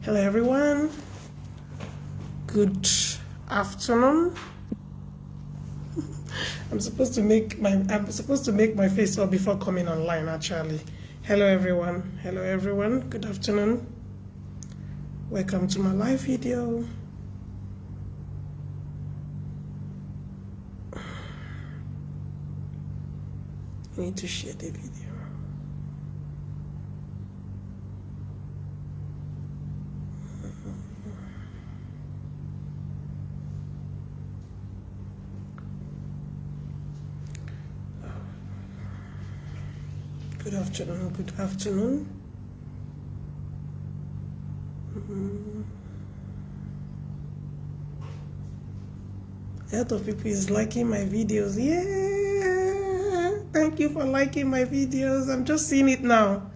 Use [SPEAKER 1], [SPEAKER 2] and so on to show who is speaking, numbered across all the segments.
[SPEAKER 1] Hello everyone, good afternoon. I'm supposed to make my face up before coming online actually. Hello everyone, good afternoon. Welcome to my live video. I need to share the video. Good afternoon. A lot of people is liking my videos. Yeah, thank you for liking my videos. I'm just seeing it now.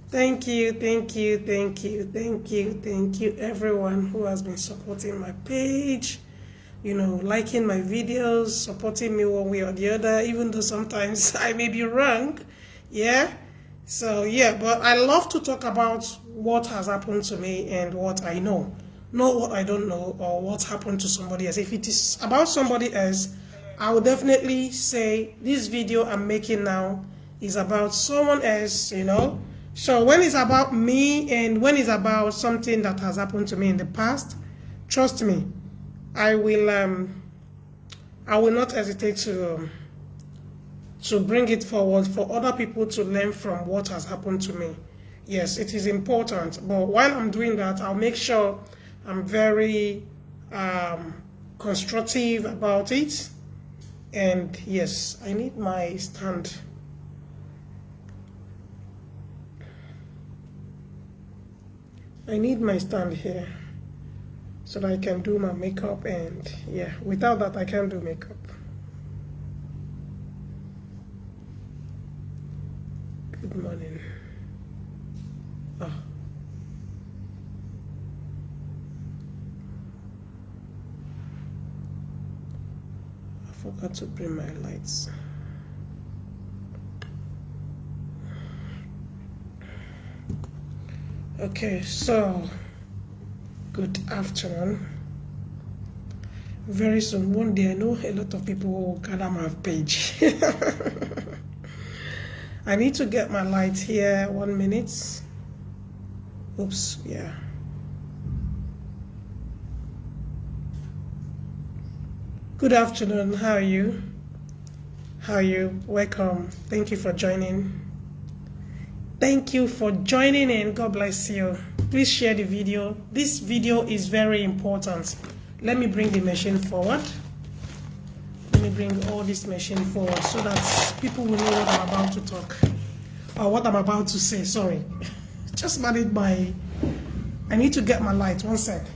[SPEAKER 1] Thank you everyone who has been supporting my page, liking my videos, supporting me one way or the other, even though sometimes I may be wrong. Yeah, so yeah, but I love to talk about what has happened to me and what I know, not what I don't know or what happened to somebody else. If it is about somebody else, I will definitely say this video I'm making now is about someone else, So when it's about me and when it's about something that has happened to me in the past, trust me, I will not hesitate to bring it forward for other people to learn from what has happened to me. Yes, it is important, but while I'm doing that, I'll make sure I'm very constructive about it. And yes, I need my stand. I need my stand here so that I can do my makeup, and yeah, without that I can't do makeup. Good morning. I forgot to bring my lights. Okay, so good afternoon. Very soon, one day, I know a lot of people will gather my page. I need to get my light here. 1 minute. Oops, yeah. Good afternoon. How are you? Welcome. Thank you for joining. Thank you for joining in. God bless you. Please share the video. This video is very important. Let me bring the machine forward. Let me bring all this machine forward so that people will know what I'm about to talk. Or what I'm about to say, sorry. Just manage I need to get my light. 1 sec.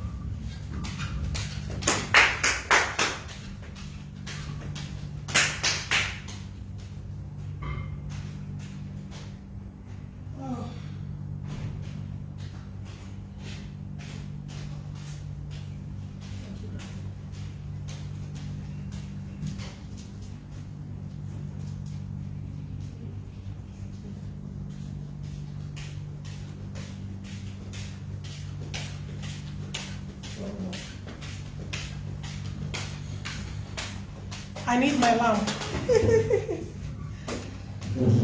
[SPEAKER 1] I need my lamp.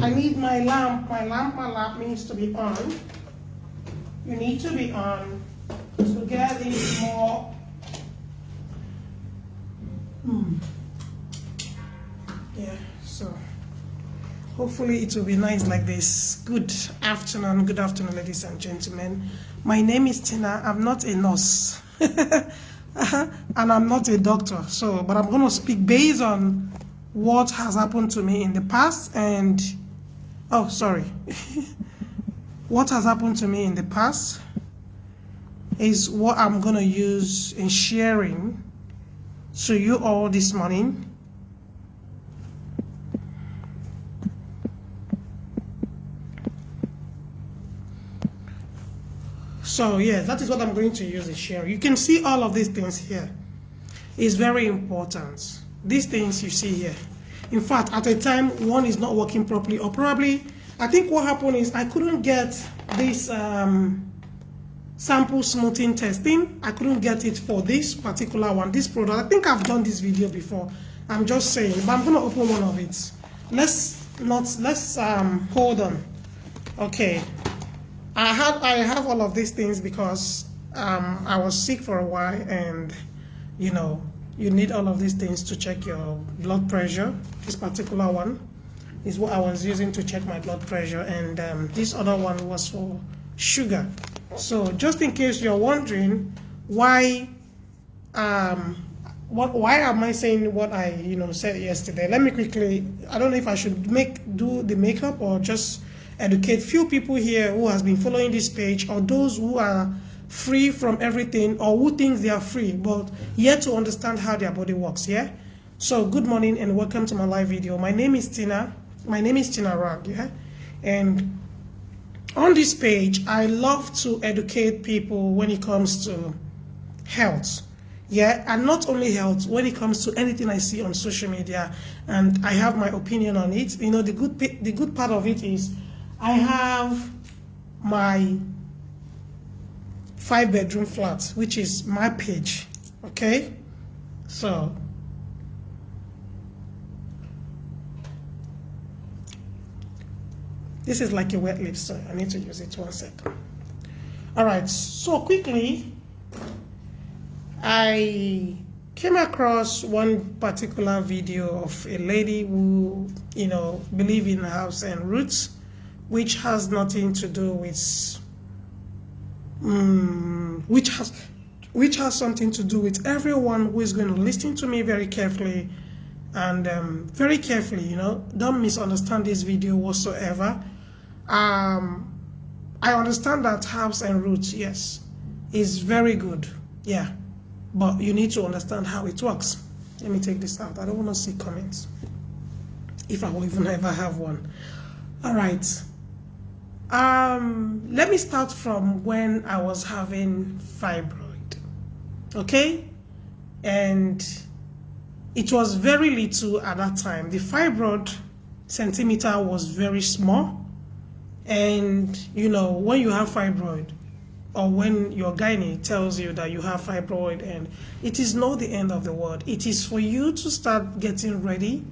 [SPEAKER 1] I need my lamp. My lamp needs to be on. You need to be on to get it more. Yeah, so hopefully it will be nice like this. Good afternoon, ladies and gentlemen. My name is Tina. I'm not a nurse. And I'm not a doctor, but I'm going to speak based on what has happened to me in the past and what has happened to me in the past is what I'm going to use in sharing to you all this morning. So yeah, that is what I'm going to use in sharing. You can see all of these things here. It's very important. These things you see here. In fact, at a time, one is not working properly, or probably, I think what happened is I couldn't get this sample smoothing testing. I couldn't get it for this particular one, this product. I think I've done this video before. I'm just saying, but I'm gonna open one of it. Let's hold on. Okay, I have all of these things because I was sick for a while, and you know, you need all of these things to check your blood pressure. This particular one is what I was using to check my blood pressure, and this other one was for sugar. So just in case you're wondering why why am I saying what I said yesterday, let me quickly, I don't know if I should do the makeup or just educate few people here who has been following this page, or those who are free from everything, or who think they are free but yet to understand how their body works. Yeah, so good morning and welcome to my live video. My name is Tina Rag. Yeah, and on this page I love to educate people when it comes to health. Yeah, and not only health, when it comes to anything I see on social media, and I have my opinion on it. You know, the good part of it is I have my 5-bedroom flat, which is my page. Okay, so this is like a wet lip, so I need to use it 1 second. All right, so quickly, I came across one particular video of a lady who, believe in herbs and roots, which has nothing to do with, which has something to do with everyone who is going to listen to me very carefully, and very carefully, don't misunderstand this video whatsoever. I understand that herbs and roots, yes, is very good, yeah, but you need to understand how it works. Let me take this out. I don't want to see comments, if I will even ever have one. All right. Let me start from when I was having fibroid. Okay? And it was very little at that time. The fibroid centimeter was very small. And, when you have fibroid, or when your gynae tells you that you have fibroid, and it is not the end of the world. It is for you to start getting ready.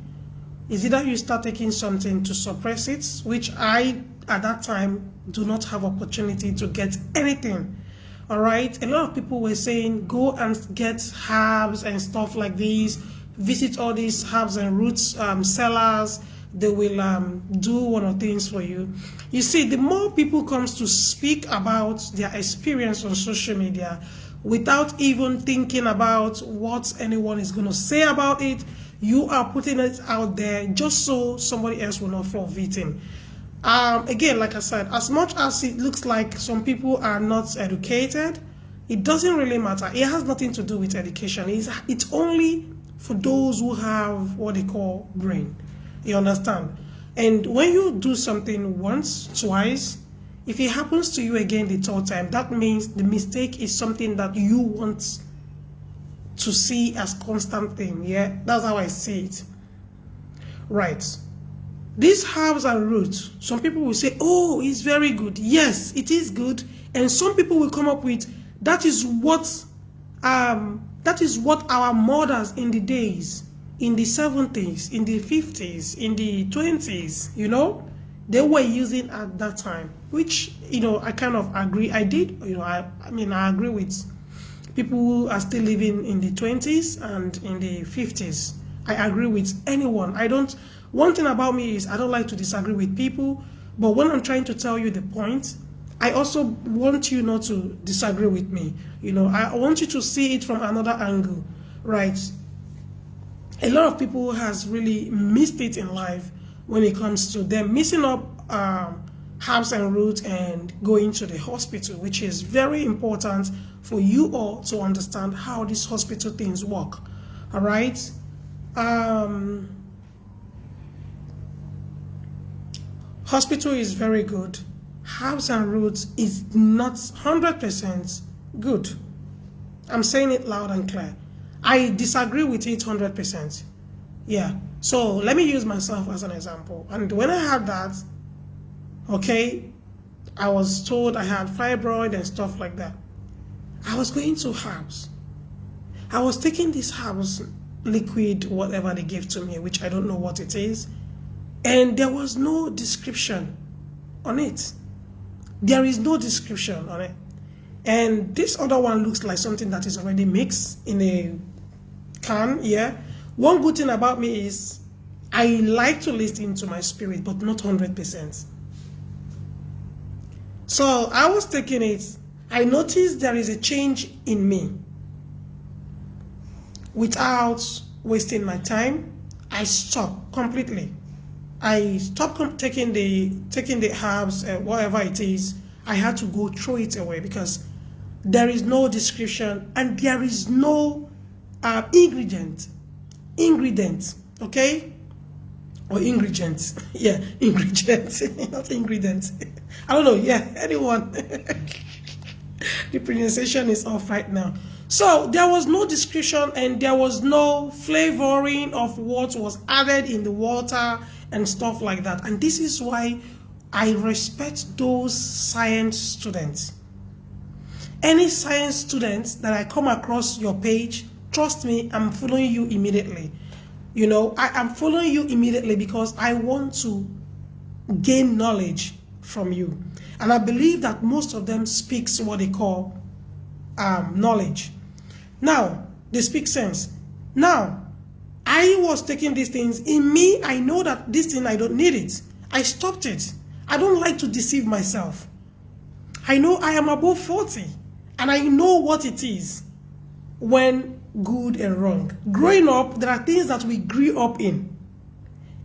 [SPEAKER 1] Is either you start taking something to suppress it, which I, at that time, do not have opportunity to get anything. All right? A lot of people were saying, go and get herbs and stuff like this. Visit all these herbs and roots sellers. They will do one of things for you. You see, the more people comes to speak about their experience on social media without even thinking about what anyone is going to say about it, you are putting it out there just so somebody else will not fall victim. Again, like I said, as much as it looks like some people are not educated, it doesn't really matter. It has nothing to do with education. It's only for those who have what they call brain. You understand? And when you do something once, twice, if it happens to you again the third time, that means the mistake is something that you want to see as constant thing. Yeah, that's how I see it. Right. These herbs and roots, some people will say, oh, it's very good. Yes, it is good. And some people will come up with, that is what our mothers in the days, in the 70s, in the 50s, in the 20s, they were using at that time, which, I kind of agree. I did, I agree with people who are still living in the 20s and in the 50s. I agree with anyone. One thing about me is I don't like to disagree with people, but when I'm trying to tell you the point, I also want you not to disagree with me. I want you to see it from another angle, right? A lot of people has really missed it in life when it comes to them missing up herbs and roots and going to the hospital, which is very important for you all to understand how these hospital things work. All right. Hospital is very good. Herbs and roots is not 100% good. I'm saying it loud and clear. I disagree with it 100%. Yeah. So let me use myself as an example. And when I had that, okay, I was told I had fibroid and stuff like that. I was going to herbs. I was taking this herbs liquid, whatever they gave to me, which I don't know what it is. And there was no description on it. There is no description on it. And this other one looks like something that is already mixed in a can, yeah. One good thing about me is I like to listen to my spirit, but not 100%. So I was taking it. I noticed there is a change in me. Without wasting my time, I stopped completely. I stopped taking the herbs, whatever it is. I had to go throw it away because there is no description and there is no ingredient, okay? Or ingredients. Yeah, ingredients, not ingredients. I don't know, yeah, anyone. The pronunciation is off right now. So there was no description and there was no flavoring of what was added in the water and stuff like that. And this is why I respect those science students. Any science students that I come across your page, trust me, I'm following you immediately. You know, I am following you immediately because I want to gain knowledge from you. And I believe that most of them speaks what they call knowledge. Now, they speak sense. Now, I was taking these things. In me, I know that this thing, I don't need it. I stopped it. I don't like to deceive myself. I know I am above 40. And I know what it is when good and wrong. Growing up, there are things that we grew up in.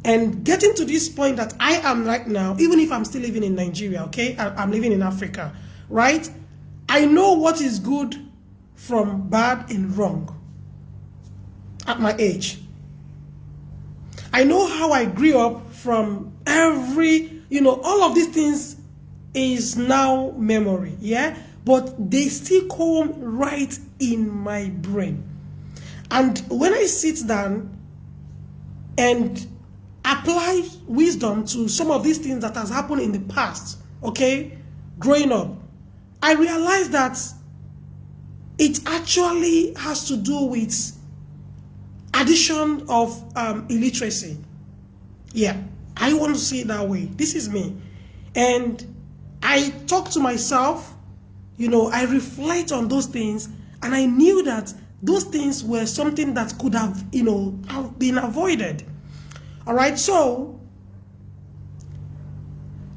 [SPEAKER 1] And getting to this point that I am right now, even if I'm still living in Nigeria, okay? I'm living in Africa, right? I know what is good from bad and wrong at my age. I know how I grew up from every, all of these things is now memory, yeah? But they still come right in my brain. And when I sit down and apply wisdom to some of these things that has happened in the past, okay, growing up, I realize that it actually has to do with addition of illiteracy. Yeah, I want to see it that way. This is me. And I talk to myself, I reflect on those things, and I knew that those things were something that could have, have been avoided. All right, so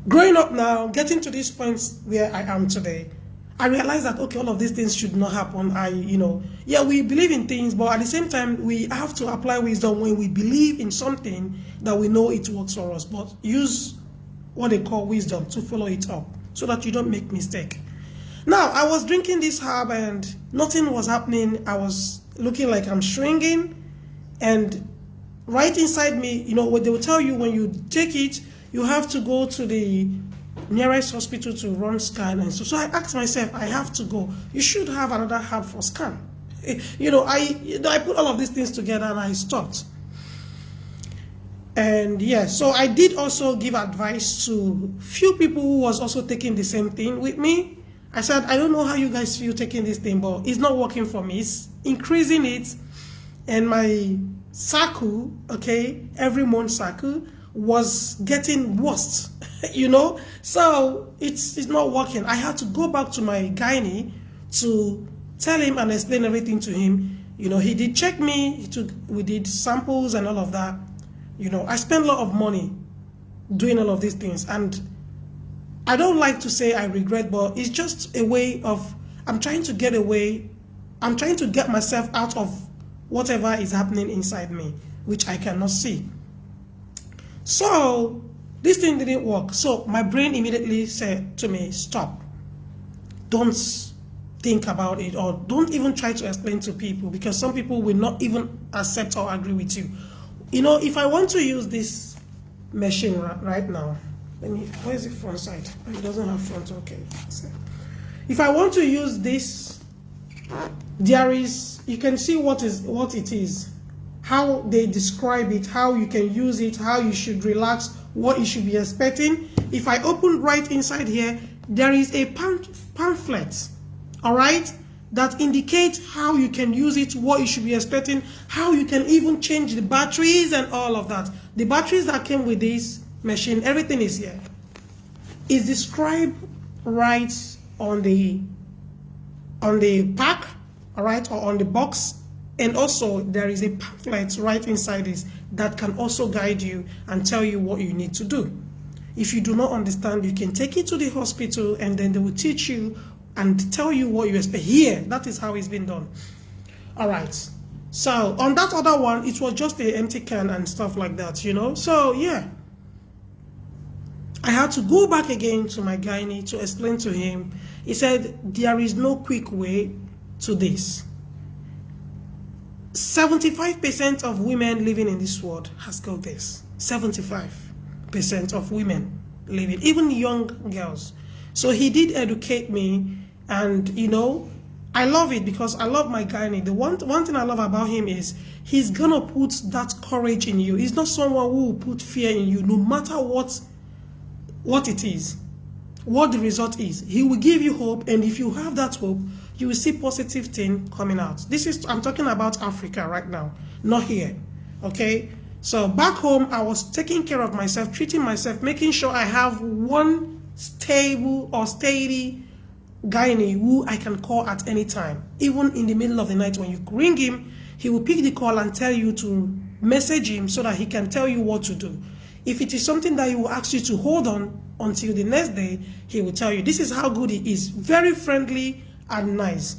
[SPEAKER 1] growing up now, getting to this point where I am today, I realized that, okay, all of these things should not happen. We believe in things, but at the same time, we have to apply wisdom when we believe in something that we know it works for us, but use what they call wisdom to follow it up so that you don't make mistake. Now, I was drinking this herb and nothing was happening. I was looking like I'm shrinking, and right inside me, what they will tell you when you take it, you have to go to the nearest hospital to run scan. And so I asked myself, I have to go. You should have another herb for scan. I put all of these things together and I stopped. And yeah, so I did also give advice to few people who was also taking the same thing with me. I said, I don't know how you guys feel taking this thing, but it's not working for me. It's increasing it. And my cycle, okay, every month cycle was getting worse, So it's not working. I had to go back to my gynae to tell him and explain everything to him. He did check me. We did samples and all of that. I spent a lot of money doing all of these things. And I don't like to say I regret, but it's just a way of, I'm trying to get away. I'm trying to get myself out of whatever is happening inside me, which I cannot see. So this thing didn't work. So my brain immediately said to me, stop. Don't think about it, or don't even try to explain to people, because some people will not even accept or agree with you. If I want to use this machine right now, where's the front side? It doesn't have front, okay. So if I want to use this, there is, you can see what it is, how they describe it, how you can use it, how you should relax, what you should be expecting. If I open right inside here, there is a pamphlet, all right, that indicates how you can use it, what you should be expecting, how you can even change the batteries and all of that. The batteries that came with this machine, everything is here. It's described right on the pack, all right, or on the box. And also there is a pamphlet right inside this that can also guide you and tell you what you need to do. If you do not understand, you can take it to the hospital and then they will teach you and tell you what you expect. Here, that is how it's been done. All right. So on that other one, it was just an empty can and stuff like that, you know. So yeah, I had to go back again to my gynae to explain to him. He said, there is no quick way to this. 75% of women living in this world has got this. 75% of women living, even young girls. So he did educate me, and you know, I love it because I love my gynae. The one thing I love about him is he's gonna put that courage in you. He's not someone who will put fear in you, no matter what it is, what the result is. He will give you hope, and if you have that hope, you will see positive thing coming out. I'm talking about Africa right now, not here, okay? So back home, I was taking care of myself, treating myself, making sure I have one stable or steady gynae who I can call at any time. Even in the middle of the night when you ring him, he will pick the call and tell you to message him so that he can tell you what to do. If it is something that he will ask you to hold on until the next day, he will tell you. This is how good he is. Very friendly and nice.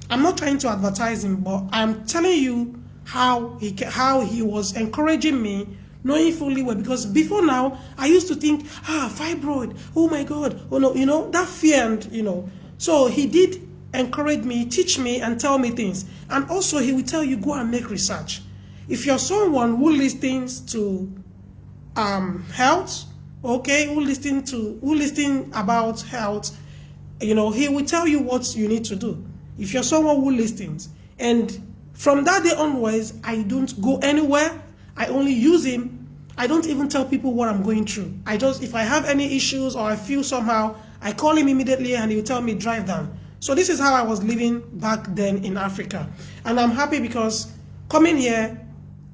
[SPEAKER 1] I'm not trying to advertise him, but I'm telling you how he was encouraging me, knowing fully well, because before now I used to think, fibroid, oh my God, oh no, you know, that fear, and you know. So he did encourage me, teach me, and tell me things. And also he will tell you, go and make research. If you're someone who listens to health, okay, who listen about health, you know, he will tell you what you need to do. If you're someone who listens, and from that day onwards, I don't go anywhere. I only use him. I don't even tell people what I'm going through. If I have any issues or I feel somehow, I call him immediately and he will tell me, drive down. So this is how I was living back then in Africa. And I'm happy because coming here,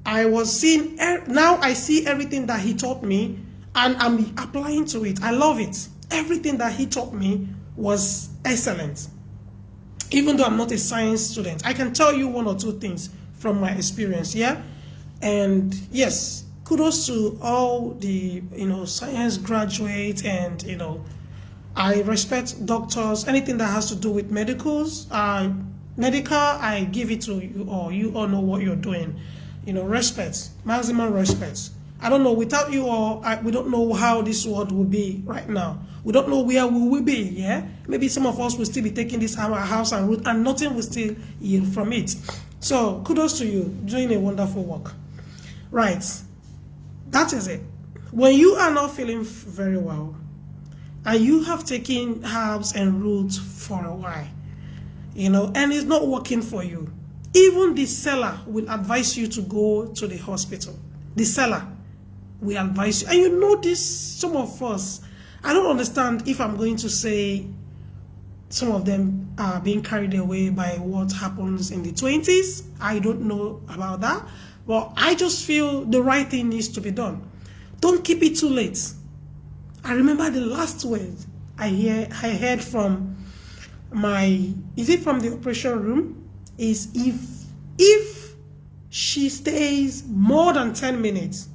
[SPEAKER 1] I was seeing, now I see everything that he taught me and I'm applying to it. I love it. Everything that he taught me was excellent. Even though I'm not a science student, I can tell you one or two things from my experience, yeah? And yes, kudos to all the, you know, science graduates, and, you know, I respect doctors, anything that has to do with medicals, medical, I give it to you all. You all know what you're doing. You know, respect, maximum respect. I don't know, without you all, we don't know how this world will be right now. We don't know where we will be, yeah? Maybe some of us will still be taking this house and root, and nothing will still yield from it. So, kudos to you, doing a wonderful work. Right, that is it. When you are not feeling very well, and you have taken herbs and roots for a while, you know, and it's not working for you, even the seller will advise you to go to the hospital. The seller will advise you. And you know this, some of us, I don't understand if I'm going to say some of them are being carried away by what happens in the 20s. I don't know about that. But I just feel the right thing needs to be done. Don't keep it too late. I remember the last word I heard from is it from the operation room? Is if she stays more than 10 minutes,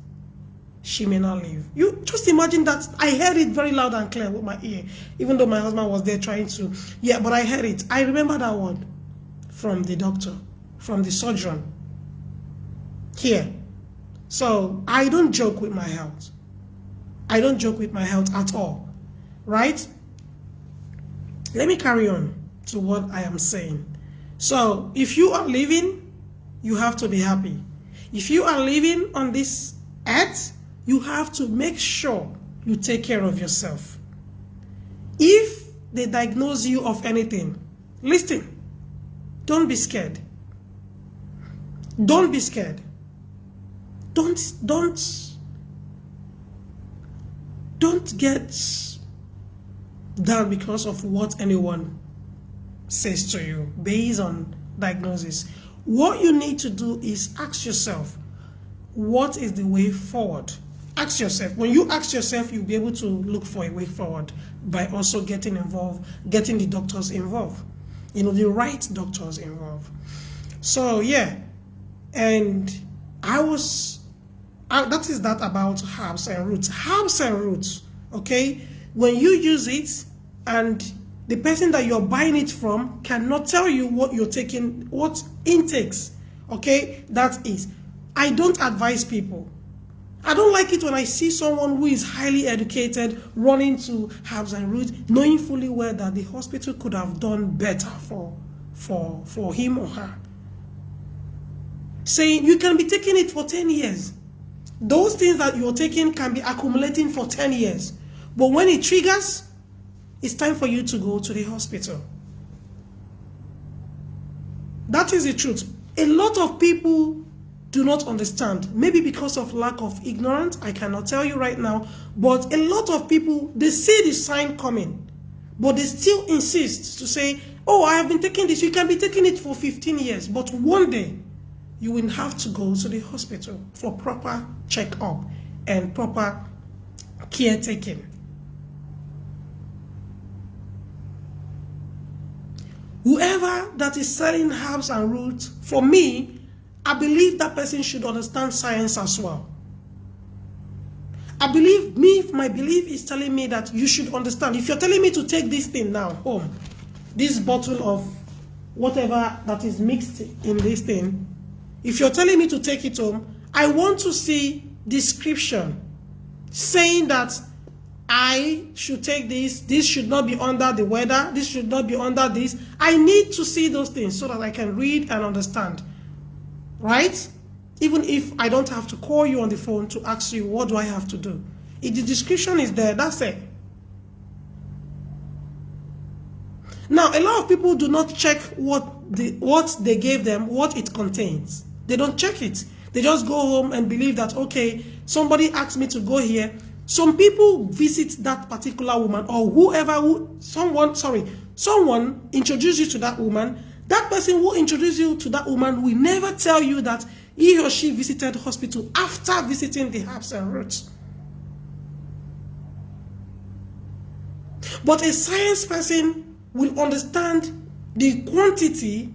[SPEAKER 1] she may not leave. You just imagine that. I heard it very loud and clear with my ear, even though my husband was there trying to, yeah, but I heard it. I remember that word from the doctor, from the surgeon here. So I don't joke with my health. I don't joke with my health at all, right? Let me carry on to what I am saying. So if you are living, you have to be happy. If you are living on this earth, you have to make sure you take care of yourself. If they diagnose you of anything, listen, don't be scared. Don't be scared. Don't get than because of what anyone says to you based on diagnosis. What you need to do is ask yourself, what is the way forward? Ask yourself. When you ask yourself, you'll be able to look for a way forward by also getting involved, getting the doctors involved, the right doctors involved. So yeah, and that is that about herbs and roots. Herbs and roots, okay? When you use it and the person that you're buying it from cannot tell you what you're taking, what intakes, okay? That is, I don't advise people. I don't like it when I see someone who is highly educated running to herbs and roots, knowing fully well that the hospital could have done better for him or her. Saying you can be taking it for 10 years. Those things that you're taking can be accumulating for 10 years. But when it triggers, it's time for you to go to the hospital. That is the truth. A lot of people do not understand. Maybe because of lack of ignorance, I cannot tell you right now. But a lot of people, they see the sign coming, but they still insist to say, oh, I have been taking this. You can be taking it for 15 years. But one day, you will have to go to the hospital for proper check-up and proper caretaking. Whoever that is selling herbs and roots, for me, I believe that person should understand science as well. My belief is telling me that you should understand. If you're telling me to take this thing now home, this bottle of whatever that is mixed in this thing, if you're telling me to take it home, I want to see description saying that I should take this should not be under the weather, this should not be under this. I need to see those things so that I can read and understand. Right? Even if I don't have to call you on the phone to ask you, what do I have to do? If the description is there, that's it. Now, a lot of people do not check what they gave them, what it contains. They don't check it. They just go home and believe that, okay, somebody asked me to go here. Some people visit that particular woman or someone introduced you to that woman. That person who introduced you to that woman will never tell you that he or she visited the hospital after visiting the herbs and roots. But a science person will understand the quantity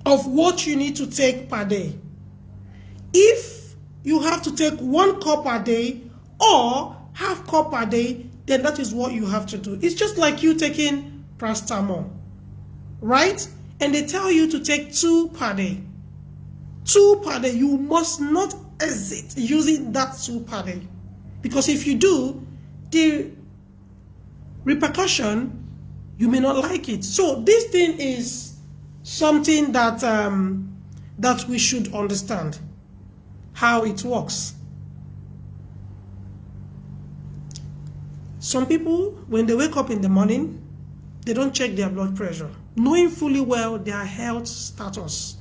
[SPEAKER 1] of what you need to take per day. If you have to take 1 cup per day or half cup per day, then that is what you have to do. It's just like you taking paracetamol, right? And they tell you to take 2 per day. 2 per day. You must not hesitate using that 2 per day. Because if you do, the repercussion, you may not like it. So this thing is something that that we should understand how it works. Some people, when they wake up in the morning, they don't check their blood pressure, knowing fully well their health status.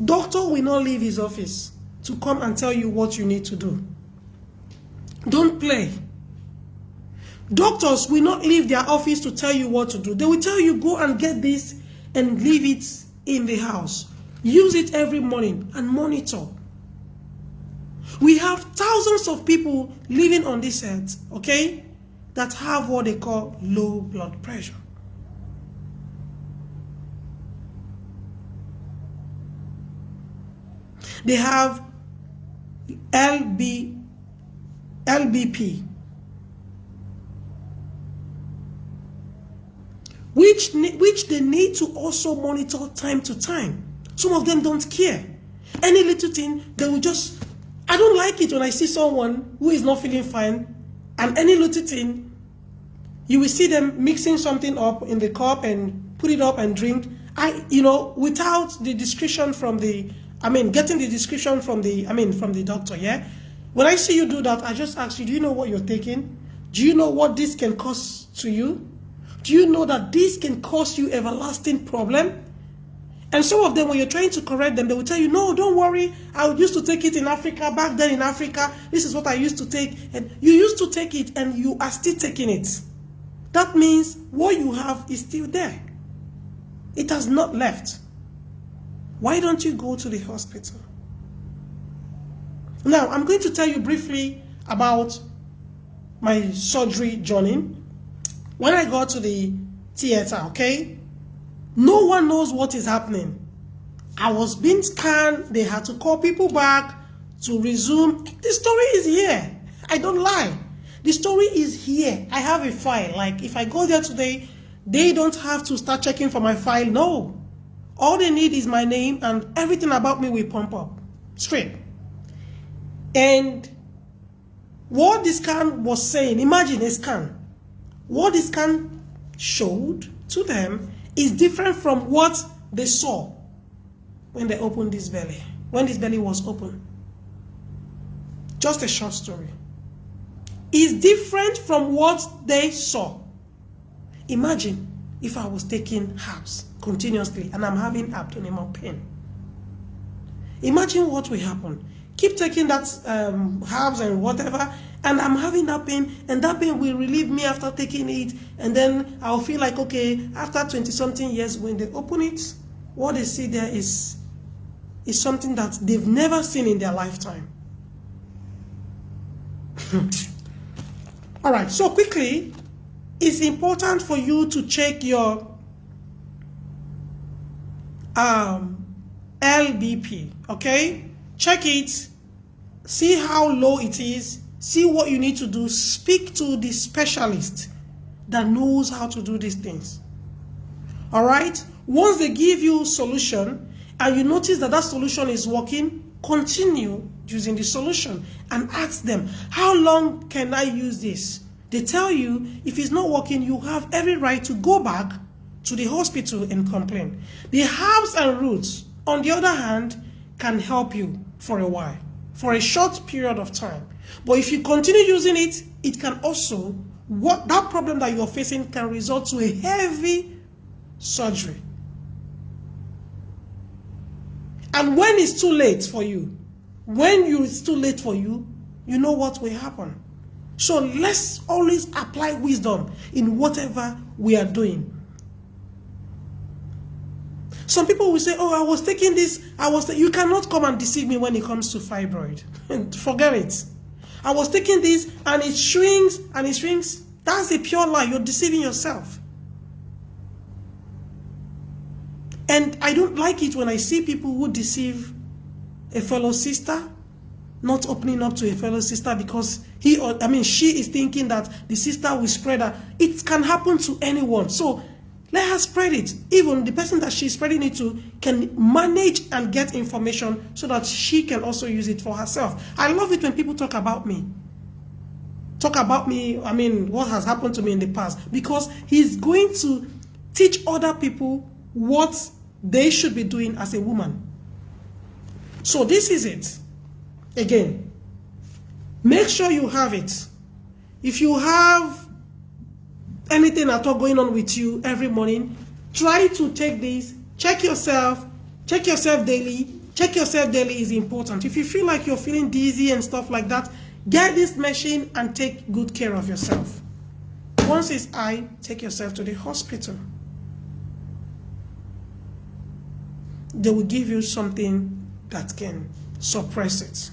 [SPEAKER 1] Doctor will not leave his office to come and tell you what you need to do. Don't play. Doctors will not leave their office to tell you what to do. They will tell you, go and get this and leave it in the house. Use it every morning and monitor. We have thousands of people living on this earth, okay, that have what they call low blood pressure. They have LBP, which they need to also monitor time to time. Some of them don't care. Any little thing, they will just... I don't like it when I see someone who is not feeling fine, and any little thing, you will see them mixing something up in the cup and put it up and drink. Without the description from the... getting the description from the doctor, yeah? When I see you do that, I just ask you, do you know what you're taking? Do you know what this can cause to you? Do you know that this can cause you everlasting problem? And some of them, when you're trying to correct them, they will tell you, no, don't worry. I used to take it in Africa. Back then in Africa, this is what I used to take. And you used to take it and you are still taking it. That means what you have is still there. It has not left. Why don't you go to the hospital? Now, I'm going to tell you briefly about my surgery journey. When I got to the theater, okay, no one knows what is happening. I was being scanned. They had to call people back to resume. The story is here. I don't lie. The story is here. I have a file. Like, if I go there today, they don't have to start checking for my file. No. All they need is my name and everything about me will pump up. Straight. And what the scan was saying, imagine a scan. What the scan showed to them is different from what they saw when they opened this belly, when this belly was open. Just a short story. Is different from what they saw. Imagine if I was taking herbs continuously and I'm having abdominal pain. Imagine what will happen. Keep taking that herbs and whatever, and I'm having that pain, and that pain will relieve me after taking it, and then I'll feel like, okay, after 20-something years, when they open it, what they see there is something that they've never seen in their lifetime. All right, so quickly, it's important for you to check your LBP, okay? Check it, see how low it is, see what you need to do, speak to the specialist that knows how to do these things. All right? Once they give you a solution and you notice that that solution is working, continue using the solution and ask them, how long can I use this? They tell you, if it's not working, you have every right to go back to the hospital and complain. The herbs and roots, on the other hand, can help you for a while, for a short period of time. But if you continue using it, it can also, that problem that you're facing can result to a heavy surgery. And when it's too late for you, it's too late for you, you know what will happen. So let's always apply wisdom in whatever we are doing. Some people will say, oh, I was taking this, you cannot come and deceive me when it comes to fibroid. Forget it. I was taking this and it shrinks and it shrinks. That's a pure lie. You're deceiving yourself. And I don't like it when I see people who deceive a fellow sister, not opening up to a fellow sister because she is thinking that the sister will spread her. It can happen to anyone. So let her spread it. Even the person that she's spreading it to can manage and get information so that she can also use it for herself. I love it when people talk about me. What has happened to me in the past. Because he's going to teach other people what they should be doing as a woman. So this is it. Again, make sure you have it. If you have anything at all going on with you every morning, try to take this. Check yourself daily. Check yourself daily is important. If you feel like you're feeling dizzy and stuff like that, get this machine and take good care of yourself. Once it's high, take yourself to the hospital. They will give you something that can suppress it.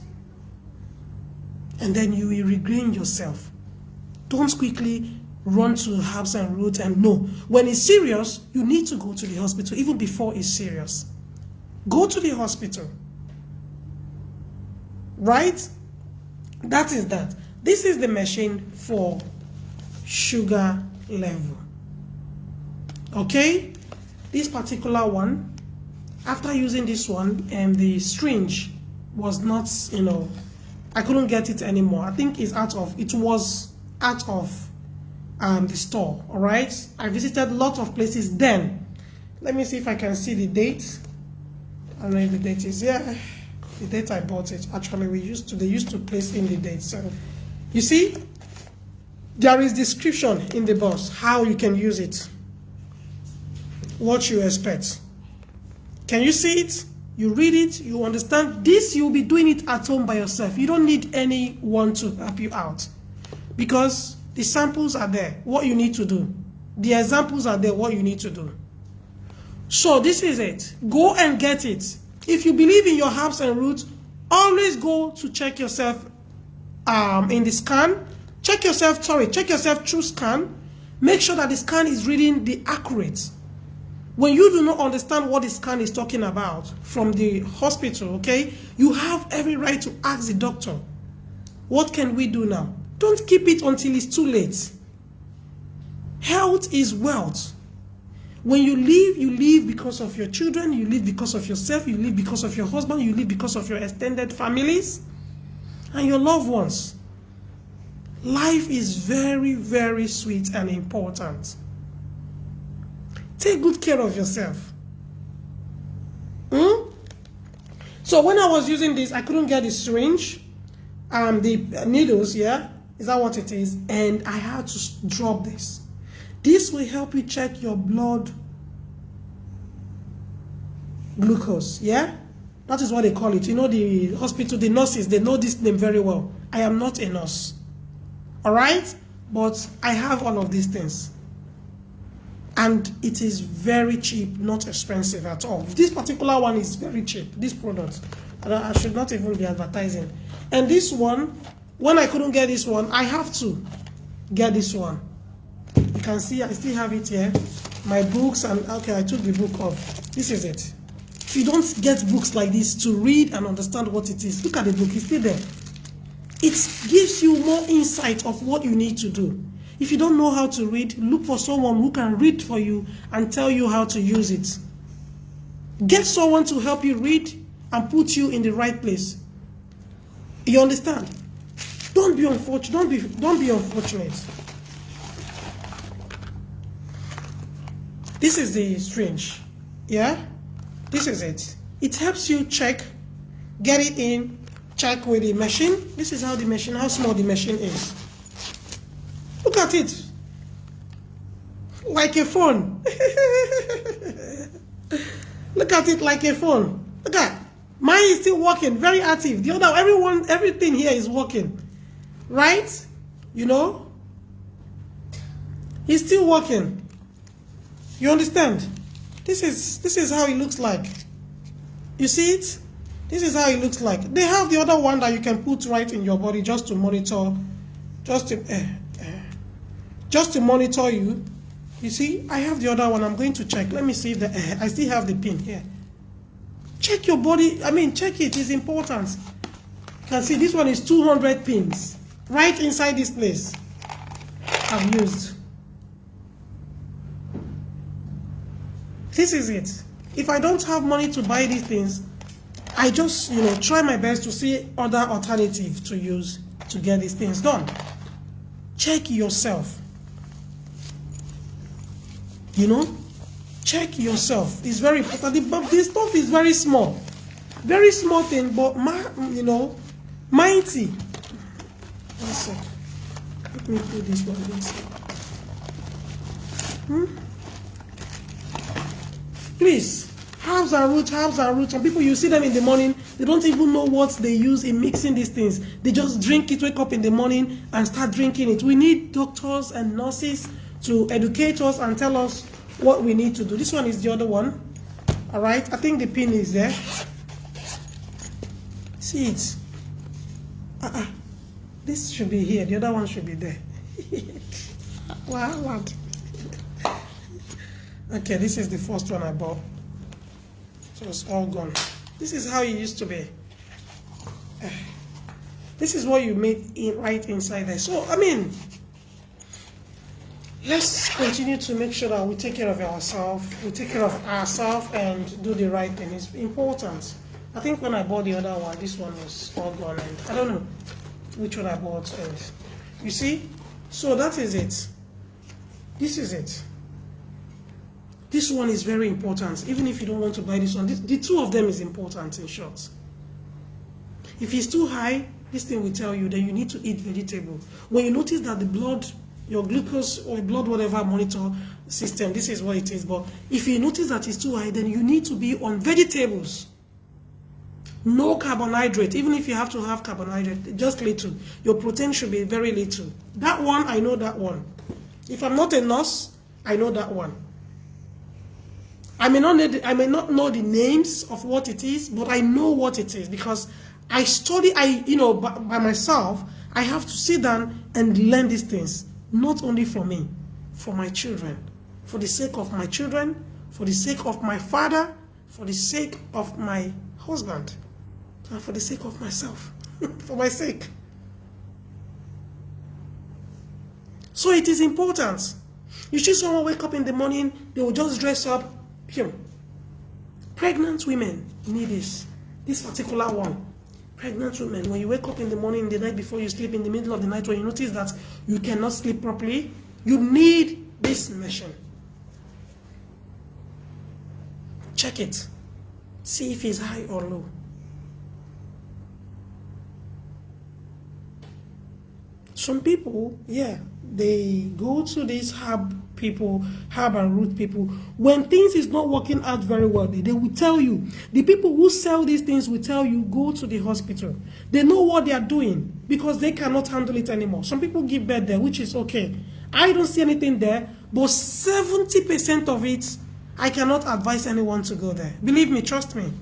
[SPEAKER 1] And then you will regain yourself. Don't quickly run to herbs and roots and no. When it's serious, you need to go to the hospital even before it's serious. Go to the hospital. Right? That is that. This is the machine for sugar level. Okay? This particular one, after using this one, and the syringe was not, I couldn't get it anymore. I think it was out of the store. All right, I visited a lot of places then. Let me see if I can see the date. I don't know if the date is here. The date I bought it. Actually, they used to place in the date. So you see, there is description in the box how you can use it, what you expect. Can you see it? You read it, you understand. This, you'll be doing it at home by yourself. You don't need anyone to help you out, because the samples are there, what you need to do. The examples are there, what you need to do. So this is it. Go and get it. If you believe in your herbs and roots, always go to check yourself in the scan. Check yourself through scan. Make sure that the scan is reading the accurate. When you do not understand what the scan is talking about from the hospital, okay, you have every right to ask the doctor, what can we do now? Don't keep it until it's too late. Health is wealth. When you live because of your children, you live because of yourself, you live because of your husband, you live because of your extended families and your loved ones. Life is very, very sweet and important. Take good care of yourself. So when I was using this, I couldn't get the syringe, the needles, yeah? Is that what it is? And I had to drop this. This will help you check your blood glucose, yeah? That is what they call it. You know, the hospital, the nurses, they know this name very well. I am not a nurse, all right? But I have all of these things. And it is very cheap, not expensive at all. This particular one is very cheap, this product. I should not even be advertising. And this one, when I couldn't get this one, I have to get this one. You can see I still have it here. My books, and okay, I took the book off. This is it. If you don't get books like this to read and understand what it is, look at the book, it's still there. It gives you more insight of what you need to do. If you don't know how to read, look for someone who can read for you and tell you how to use it. Get someone to help you read and put you in the right place. You understand? Don't be unfortunate. Don't be unfortunate. This is the syringe. Yeah? This is it. It helps you check, get it in, check with the machine. This is how small the machine is. Look at it. Like a phone. Look at it like a phone. Look at it. Mine is still working, very active. The other, everything here is working. Right? You know? It's still working. You understand? This is how it looks like. You see it? This is how it looks like. They have the other one that you can put right in your body just to monitor, just to monitor you. You see, I have the other one. I'm going to check. Let me see if I still have the pin here. Check your body. Check it. It's important. You can see this one is 200 pins right inside this place I've used. This is it. If I don't have money to buy these things, I just, try my best to see other alternatives to use to get these things done. Check yourself. Check yourself. It's very important. But this stuff is very small. Very small thing, but, mighty. One sec. Let me put this one inside. Please, herbs and roots. Some people, you see them in the morning, they don't even know what they use in mixing these things. They just drink it, wake up in the morning and start drinking it. We need doctors and nurses to educate us and tell us what we need to do. This one is the other one. All right, I think the pin is there. See it? This should be here. The other one should be there. Wow. Okay, this is the first one I bought. So it's all gone. This is how it used to be. This is what you made right inside there. So, let's continue to make sure that we take care of ourselves. We take care of ourselves and do the right thing. It's important. I think when I bought the other one, this one was all gone. And I don't know which one I bought. And you see? So that is it. This is it. This one is very important. Even if you don't want to buy this one, the two of them is important in short. If it's too high, this thing will tell you that you need to eat vegetable. When you notice that the blood your glucose or blood whatever monitor system, this is what it is. But if you notice that it's too high, then you need to be on vegetables. No carbohydrate. Even if you have to have carbohydrate, just little. Your protein should be very little. That one, I know that one. If I'm not a nurse, I know that one. I may not know the names of what it is, but I know what it is because I study. By myself, I have to sit down and learn these things. Not only for me, for my children, for the sake of my children, for the sake of my father, for the sake of my husband, and for the sake of myself, for my sake. So it is important. You see someone wake up in the morning, they will just dress up. Pregnant women need this particular one. Pregnant women, when you wake up in the morning, the night before you sleep, in the middle of the night, when you notice that you cannot sleep properly, you need this machine. Check it. See if it's high or low. Some people, they go to these herb and root people. When things is not working out very well, they will tell you. The people who sell these things will tell you, go to the hospital. They know what they are doing because they cannot handle it anymore. Some people give birth there, which is okay. I don't see anything there, but 70% of it, I cannot advise anyone to go there. Believe me, trust me.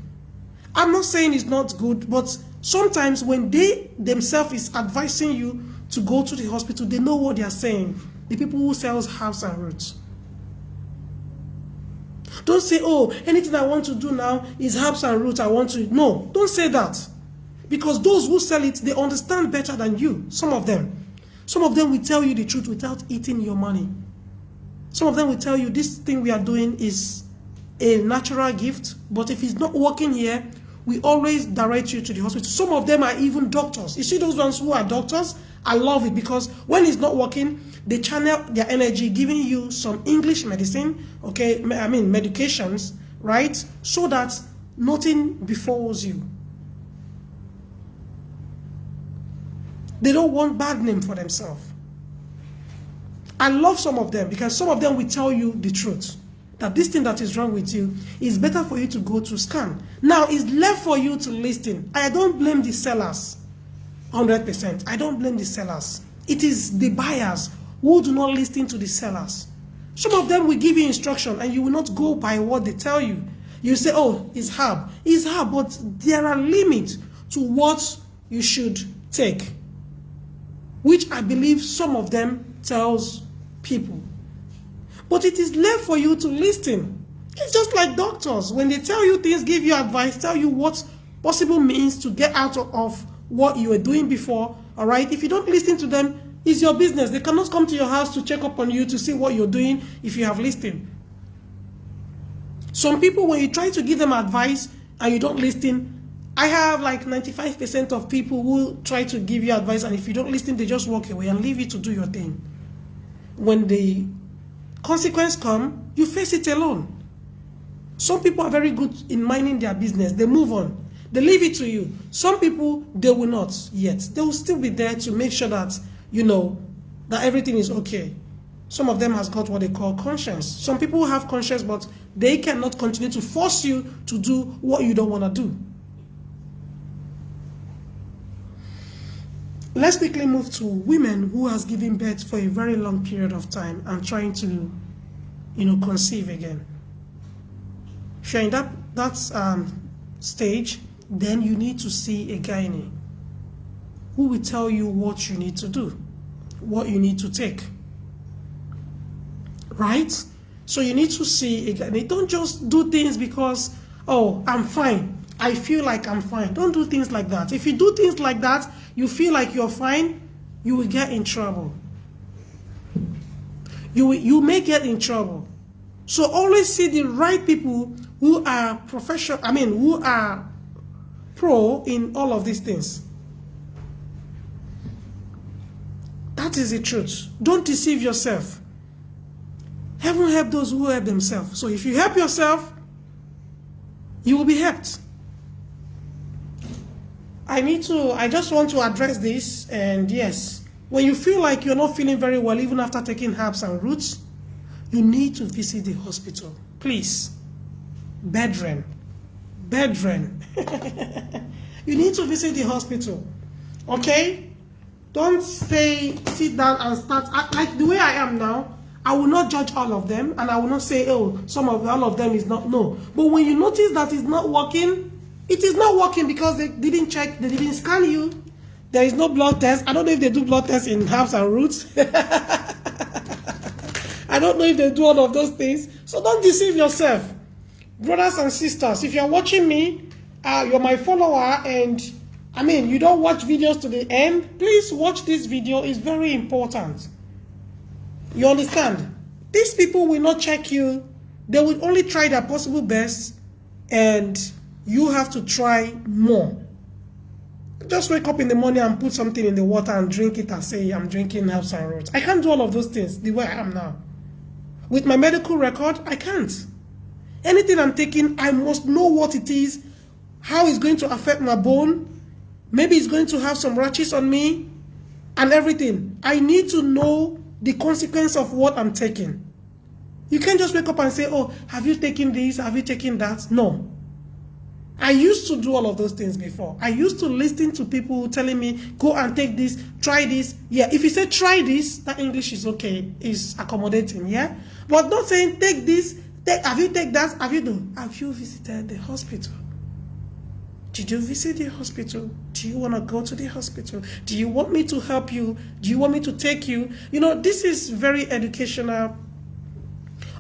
[SPEAKER 1] I'm not saying it's not good, but sometimes when they themselves is advising you to go to the hospital, they know what they are saying. The people who sell herbs and roots. Don't say, oh, anything I want to do now is herbs and roots. No, don't say that. Because those who sell it, they understand better than you. Some of them will tell you the truth without eating your money. Some of them will tell you this thing we are doing is a natural gift, but if it's not working here, we always direct you to the hospital. Some of them are even doctors. You see those ones who are doctors? I love it because when it's not working, they channel their energy giving you some English medicine, medications, right? So that nothing befalls you. They don't want bad name for themselves. I love some of them because some of them will tell you the truth. That this thing that is wrong with you is better for you to go to scan. Now, it's left for you to listen. I don't blame the sellers. 100%. I don't blame the sellers. It is the buyers who do not listen to the sellers. Some of them will give you instruction and you will not go by what they tell you. You say, oh, it's herb. It's herb, but there are limits to what you should take. Which I believe some of them tells people. But it is left for you to listen. It's just like doctors. When they tell you things, give you advice, tell you what possible means to get out of what you were doing before, all right? If you don't listen to them, it's your business. They cannot come to your house to check up on you to see what you're doing if you have listened. Some people, when you try to give them advice and you don't listen, I have like 95% of people who try to give you advice, and if you don't listen, they just walk away and leave you to do your thing. When the consequence come, you face it alone. Some people are very good in minding their business. They move on. They leave it to you. Some people, they will not yet. They will still be there to make sure that, that everything is okay. Some of them has got what they call conscience. Some people have conscience, but they cannot continue to force you to do what you don't want to do. Let's quickly move to women who has given birth for a very long period of time and trying to, conceive again. If you're in that stage, then you need to see a gynae who will tell you what you need to do, what you need to take. Right? So you need to see a gynae. Don't just do things because, oh, I'm fine. I feel like I'm fine. Don't do things like that. If you do things like that, you feel like you're fine, you will get in trouble. You may get in trouble. So always see the right people who are who are pro in all of these things. That is the truth. Don't deceive yourself. Heaven help those who help themselves. So if you help yourself, you will be helped. I just want to address this, and yes, When you feel like you're not feeling very well, even after taking herbs and roots, you need to visit the hospital. Please. Bedridden. You need to visit the hospital. Okay? Don't sit down and start. Like the way I am now, I will not judge all of them. And I will not say, oh, all of them is not. No. But when you notice that it's not working, it is not working because they didn't check, they didn't scan you. There is no blood test. I don't know if they do blood tests in herbs and roots. I don't know if they do all of those things. So don't deceive yourself. Brothers and sisters, if you're watching me, you're my follower, and I mean, you don't watch videos to the end, please watch this video. It's very important. You understand? These people will not check you. They will only try their possible best, and you have to try more. Just wake up in the morning and put something in the water and drink it and say, I'm drinking herbs and roots. I can't do all of those things the way I am now. With my medical record, I can't. Anything I'm taking, I must know what it is, how it's going to affect my bone. Maybe it's going to have some rashes on me and everything. I need to know the consequence of what I'm taking. You can't just wake up and say, oh, have you taken this? Have you taken that? No. I used to do all of those things before. I used to listen to people telling me, go and take this, try this. Yeah, if you say try this, that English is okay, is accommodating, yeah? But not saying take this, have you taken that? Have you visited the hospital? Did you visit the hospital? Do you want to go to the hospital? Do you want me to help you? Do you want me to take you? You know, this is very educational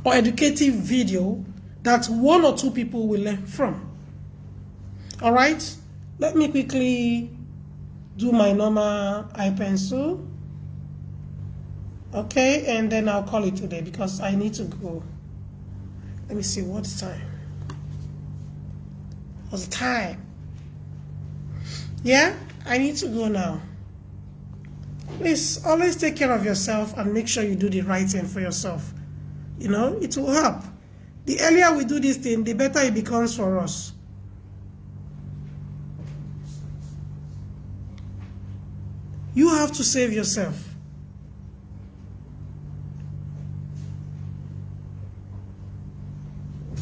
[SPEAKER 1] or educative video that 1 or 2 people will learn from. All right, let me quickly do my normal eye pencil. Okay, and then I'll call it today because I need to go. Let me see what's time. What's the time? Yeah, I need to go now. Please always take care of yourself and make sure you do the right thing for yourself. You know, it will help. The earlier we do this thing, the better it becomes for us. You have to save yourself.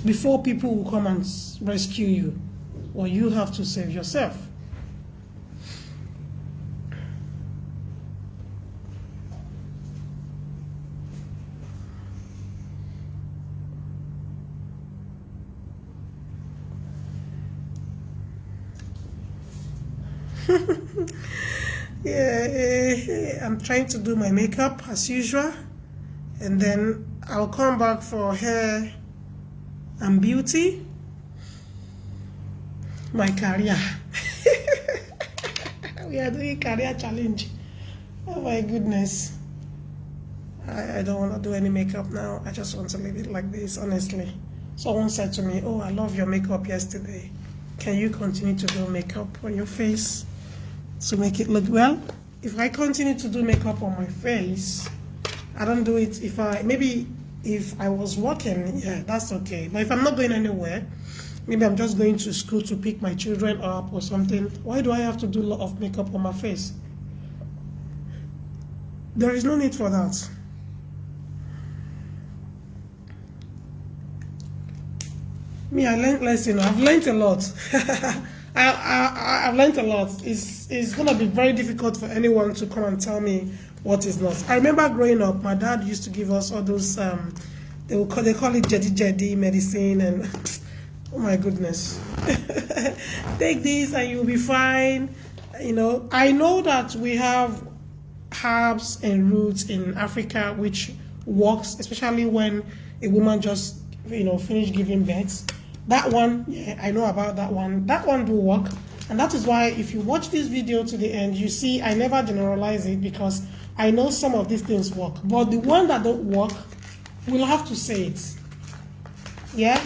[SPEAKER 1] Before people will come and rescue you, or you have to save yourself. Yeah, I'm trying to do my makeup as usual, and then I'll come back for hair and beauty, my career. We are doing career challenge. Oh my goodness. I don't want to do any makeup now. I just want to leave it like this, honestly. Someone said to me, oh, I love your makeup yesterday. Can you continue to do makeup on your face to make it look well? If I continue to do makeup on my face, I don't do it if I was working, yeah, that's okay. But if I'm not going anywhere, maybe I'm just going to school to pick my children up or something, why do I have to do a lot of makeup on my face? There is no need for that. Me, I learned lesson. I've learned a lot. I've learned a lot. It's going to be very difficult for anyone to come and tell me what is not. I remember growing up, my dad used to give us all those, they call it jadi medicine, and oh my goodness. Take this and you'll be fine. You know, I know that we have herbs and roots in Africa which works, especially when a woman just, finish giving birth. That one, yeah, I know about that one. That one do work. And that is why if you watch this video to the end, you see I never generalize it because I know some of these things work. But the one that don't work, we'll have to say it. Yeah?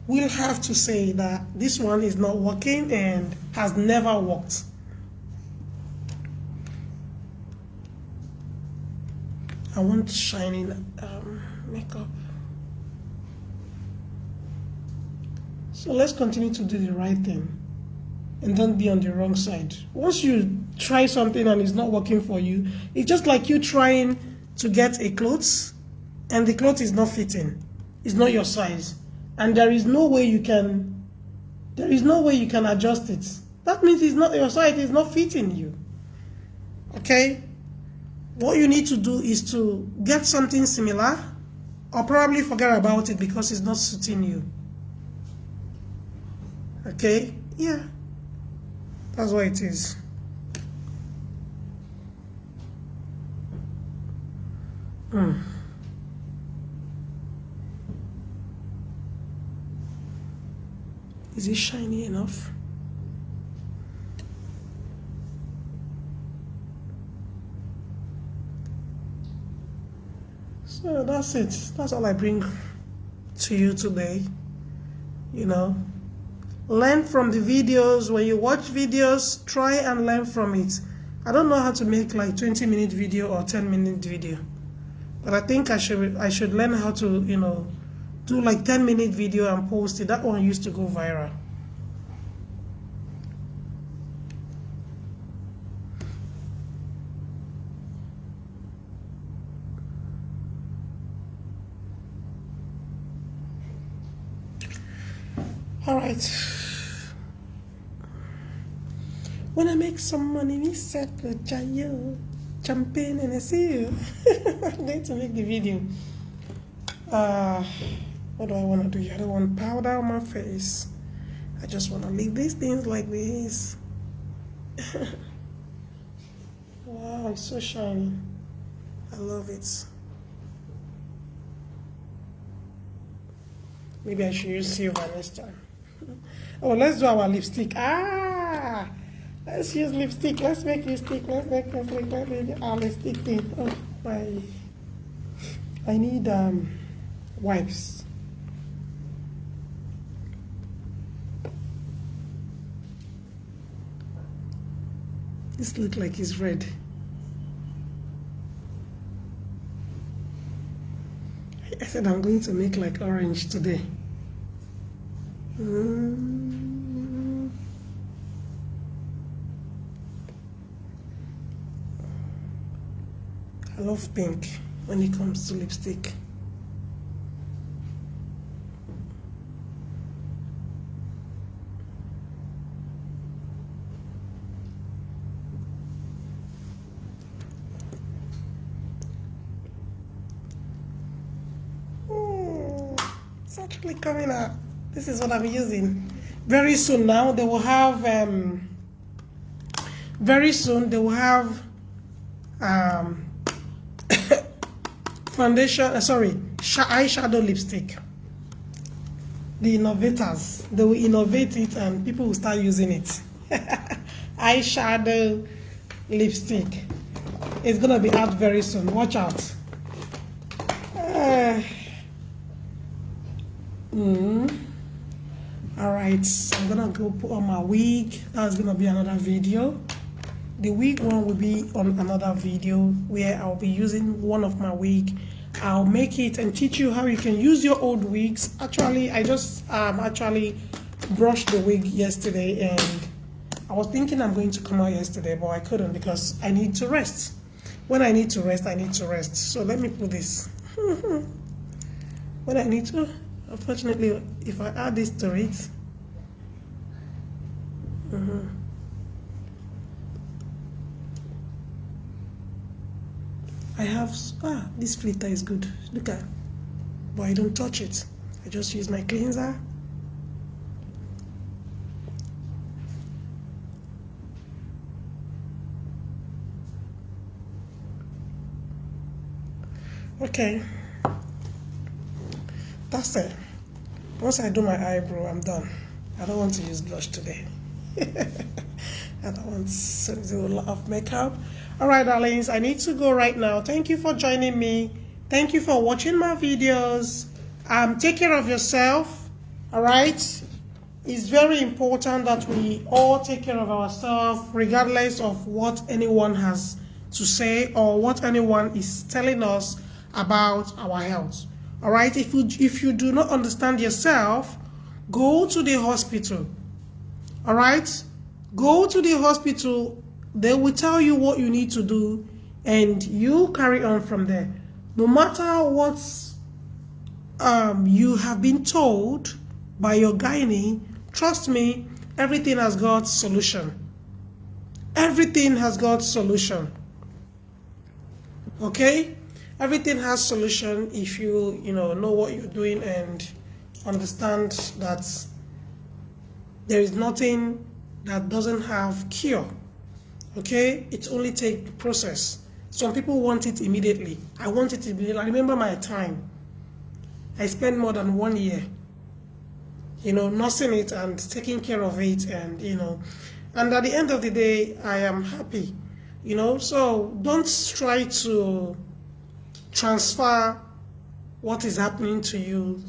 [SPEAKER 1] We'll have to say that this one is not working and has never worked. I want shining makeup. So let's continue to do the right thing. and don't be on the wrong side. Once you try something and it's not working for you, it's just like you trying to get a clothes and the clothes is not fitting. It's not your size. And there is no way you can adjust it. That means it's not your size, it's not fitting you. Okay? What you need to do is to get something similar or probably forget about it because it's not suiting you. Okay? Yeah. That's what it is. Is it shiny enough? So that's it. That's all I bring to you today. You know, learn from the videos. When you watch videos, try and learn from it. I don't know how to make like 20-minute video or 10-minute video, but I think I should learn how to, you know, do like 10-minute video and post it. That one used to go viral. All right. When I make some money, we set the champagne and I see you. I'm going to make the video. What do I want to do here? I don't want powder on my face. I just want to leave these things like this. Wow, it's so shiny. I love it. Maybe I should use silver next time. Oh, let's do our lipstick. Let's use lipstick. Let's make lipstick. Let's make our lipstick thing. Oh my! I need wipes. This looks like it's red. I said I'm going to make like orange today. I love pink when it comes to lipstick. It's actually coming out. This is what I'm using. Very soon now they will have foundation, eyeshadow lipstick. The innovators, they will innovate it and people will start using it. Eyeshadow lipstick. It's gonna be out very soon. Watch out. All right, I'm gonna go put on my wig. That's gonna be another video. The wig one will be on another video where I'll be using one of my wig. I'll make it and teach you how you can use your old wigs. Actually, I just brushed the wig yesterday, and I was thinking I'm going to come out yesterday, but I couldn't because I need to rest. When I need to rest, I need to rest. So let me put this. When I need to, unfortunately, if I add this to it, I have, this filter is good. Look at, but I don't touch it. I just use my cleanser. Okay, that's it. Once I do my eyebrow, I'm done. I don't want to use blush today. I don't want to do a lot of makeup. All right, darlings, I need to go right now. Thank you for joining me. Thank you for watching my videos. Take care of yourself. All right, it's very important that we all take care of ourselves, regardless of what anyone has to say or what anyone is telling us about our health. All right, if you do not understand yourself, go to the hospital. All right, Go to the hospital. They will tell you what you need to do, and you carry on from there. No matter what you have been told by your gynae, trust me, everything has got solution. Everything has got solution. Okay? Everything has solution if you know what you're doing and understand that there is nothing that doesn't have cure. Okay? It only takes process. Some people want it immediately. I want it immediately. I remember my time. I spent more than 1 year, nursing it and taking care of it, and and at the end of the day, I am happy, So don't try to transfer what is happening to you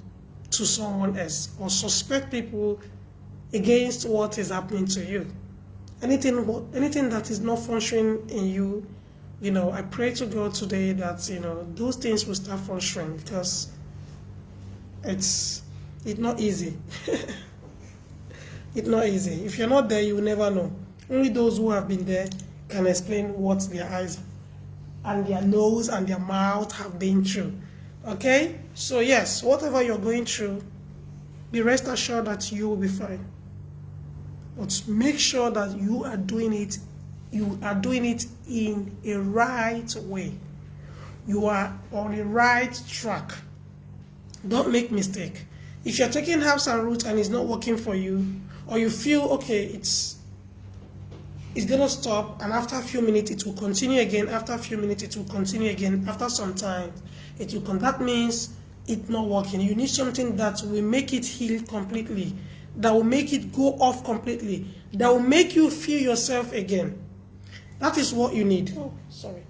[SPEAKER 1] to someone else, or suspect people against what is happening to you. Anything that is not functioning in you, I pray to God today that those things will start functioning, because it's not easy. It's not easy. If you're not there, you will never know. Only those who have been there can explain what their eyes and their nose and their mouth have been through. Okay? So yes, whatever you're going through, be rest assured that you will be fine. But make sure that you are doing it in a right way. You are on the right track. Don't make mistake. If you're taking herbs and roots and it's not working for you, or you feel okay, it's gonna stop, and after a few minutes it will continue again, after a few minutes it will continue again, after some time it will come, that means it's not working. You need something that will make it heal completely, that will make it go off completely, that will make you feel yourself again. That is what you need. Oh, sorry.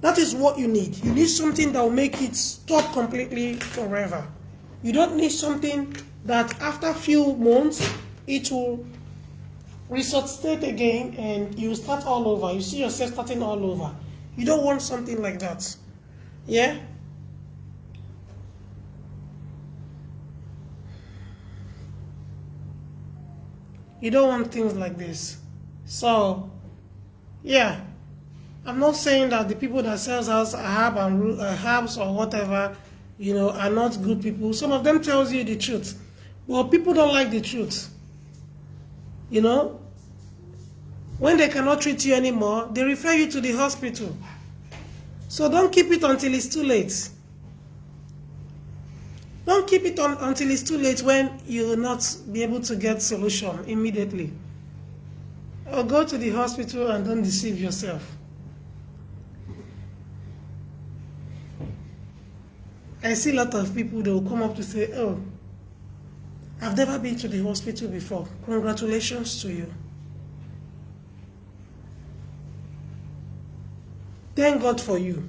[SPEAKER 1] That is what you need. You need something that will make it stop completely forever. You don't need something that after a few months it will resuscitate again and you start all over. You see yourself starting all over. You don't want something like that. Yeah? You don't want things like this. So, yeah. I'm not saying that the people that sells us herbs or whatever, are not good people. Some of them tells you the truth. Well, people don't like the truth. When they cannot treat you anymore, they refer you to the hospital. So don't keep it until it's too late. Don't keep it until it's too late when you will not be able to get solution immediately. Or go to the hospital and don't deceive yourself. I see a lot of people, they will come up to say, oh, I've never been to the hospital before. Congratulations to you. Thank God for you.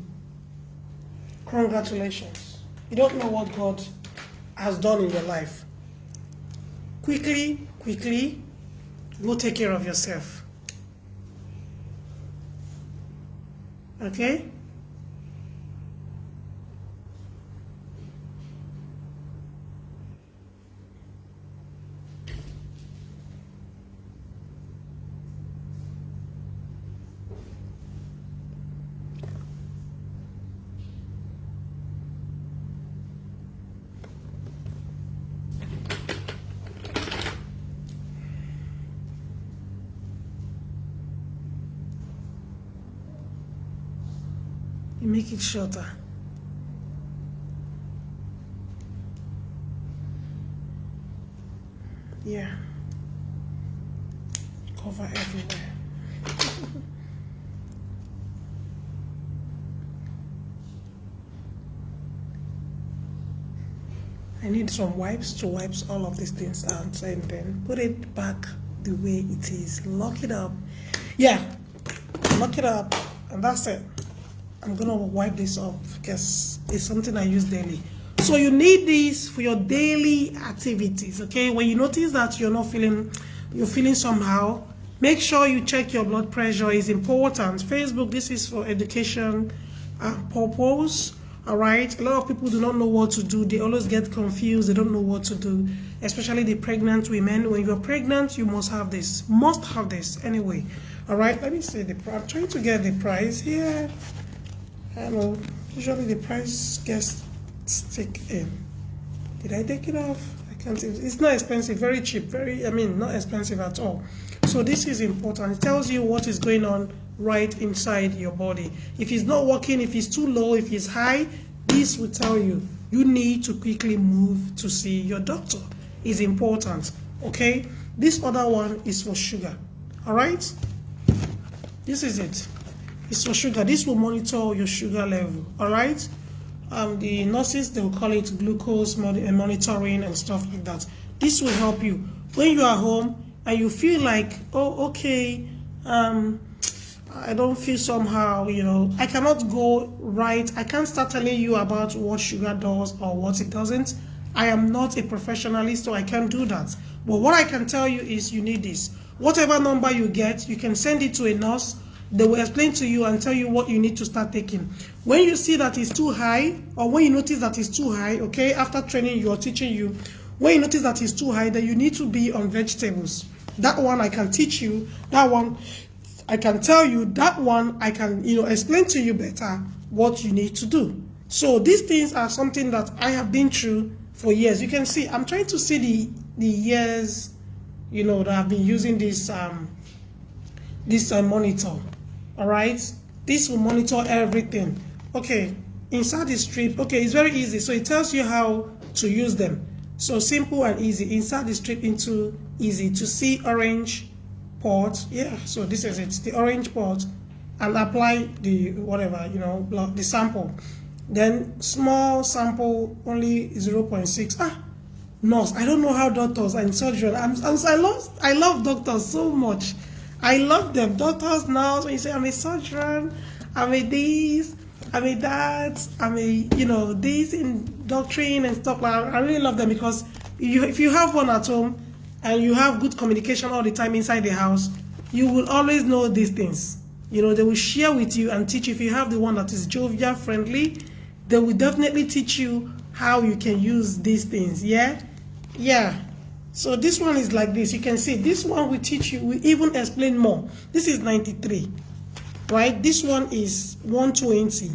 [SPEAKER 1] Congratulations. You don't know what God has done in your life. Quickly, go take care of yourself. Okay? You make it shorter. Yeah. Cover everywhere. I need some wipes to wipe all of these things out and then put it back the way it is. Lock it up. Yeah. Lock it up and that's it. I'm gonna wipe this off because it's something I use daily. So you need these for your daily activities, okay? When you notice that you're feeling somehow, make sure you check your blood pressure. Is important. Facebook, this is for education purpose. All right, a lot of people do not know what to do. They always get confused. They don't know what to do, especially the pregnant women. When you're pregnant, you must have this. Must have this anyway. All right, let me see the price. I'm trying to get the price here. I know usually the price gets stick in. Did I take it off? I can't see. It's not expensive, very cheap, not expensive at all. So this is important. It tells you what is going on right inside your body. If it's not working, if it's too low, if it's high, this will tell you you need to quickly move to see your doctor. It's important. Okay, this other one is for sugar. All right, this is it. It's for sugar. This will monitor your sugar level. All right, the nurses, they will call it glucose monitoring and stuff like that. This will help you when you are home and you feel like, oh, okay, I don't feel somehow, I cannot go right. I can't start telling you about what sugar does or what it doesn't. I am not a professionalist, so I can't do that. But what I can tell you is you need this. Whatever number you get, you can send it to a nurse. They will explain to you and tell you what you need to start taking. When you see that it's too high, or when you notice that it's too high, okay, after training you or teaching you, when you notice that it's too high, then you need to be on vegetables. That one I can teach you. That one I can tell you. That one I can, explain to you better what you need to do. So these things are something that I have been through for years. You can see, I'm trying to see the years, that I've been using this monitor. All right, this will monitor everything. Okay, insert the strip. Okay, it's very easy. So it tells you how to use them. So simple and easy. Insert the strip into easy to see orange port. Yeah, so this is it, the orange port, and apply the whatever, the sample. Then small sample, only 0.6. Nurse, I don't know how doctors and surgeon. I love doctors so much. I love them. Doctors now, when you say I'm a surgeon, I'm a this, I'm a that, I'm a, this in doctrine and stuff like that. I really love them because if you have one at home and you have good communication all the time inside the house, you will always know these things. They will share with you and teach you. If you have the one that is jovial, friendly, they will definitely teach you how you can use these things. Yeah. So this one is like this. You can see this one will teach you, will even explain more. This is 93, right? This one is 120.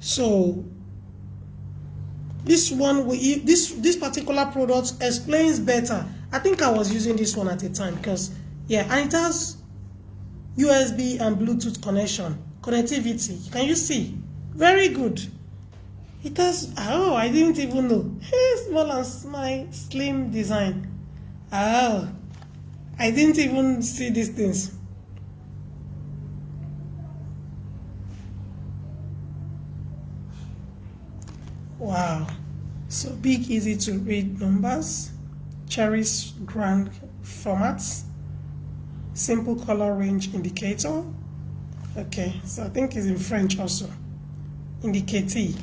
[SPEAKER 1] So this one, this particular product explains better. I think I was using this one at the time because, and it has USB and Bluetooth connectivity. Can you see? Very good. It has, I didn't even know. Small and slim design. I didn't even see these things. Wow. So big, easy to read numbers. Cherries grand formats. Simple color range indicator. Okay, so I think it's in French also. Indicatee.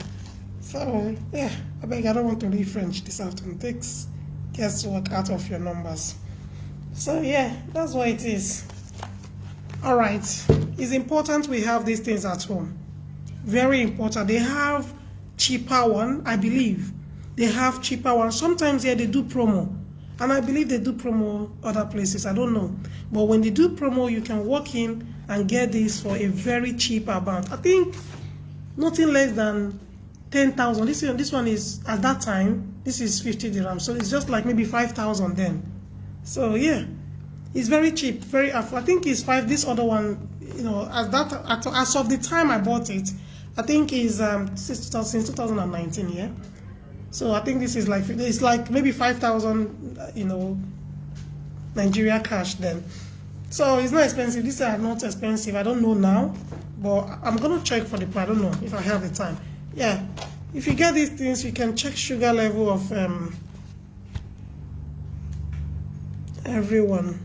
[SPEAKER 1] So, I beg, I don't want to read French this afternoon. It takes guesswork out of your numbers. So, that's what it is. All right. It's important we have these things at home. Very important. They have cheaper one, I believe. They have cheaper one. Sometimes, they do promo. And I believe they do promo other places. I don't know. But when they do promo, you can walk in and get this for a very cheap amount. I think nothing less than 10,000. This one is, at that time, this is 50 dirhams. So it's just like maybe 5,000 then. So it's very cheap. I think it's 5. This other one, as of the time I bought it, I think is since 2019. So I think this is like, it's like maybe 5,000, Nigeria cash then. So it's not expensive. These are not expensive. I don't know now, but I'm gonna check for the price. I don't know if I have the time. If you get these things, you can check sugar level of everyone.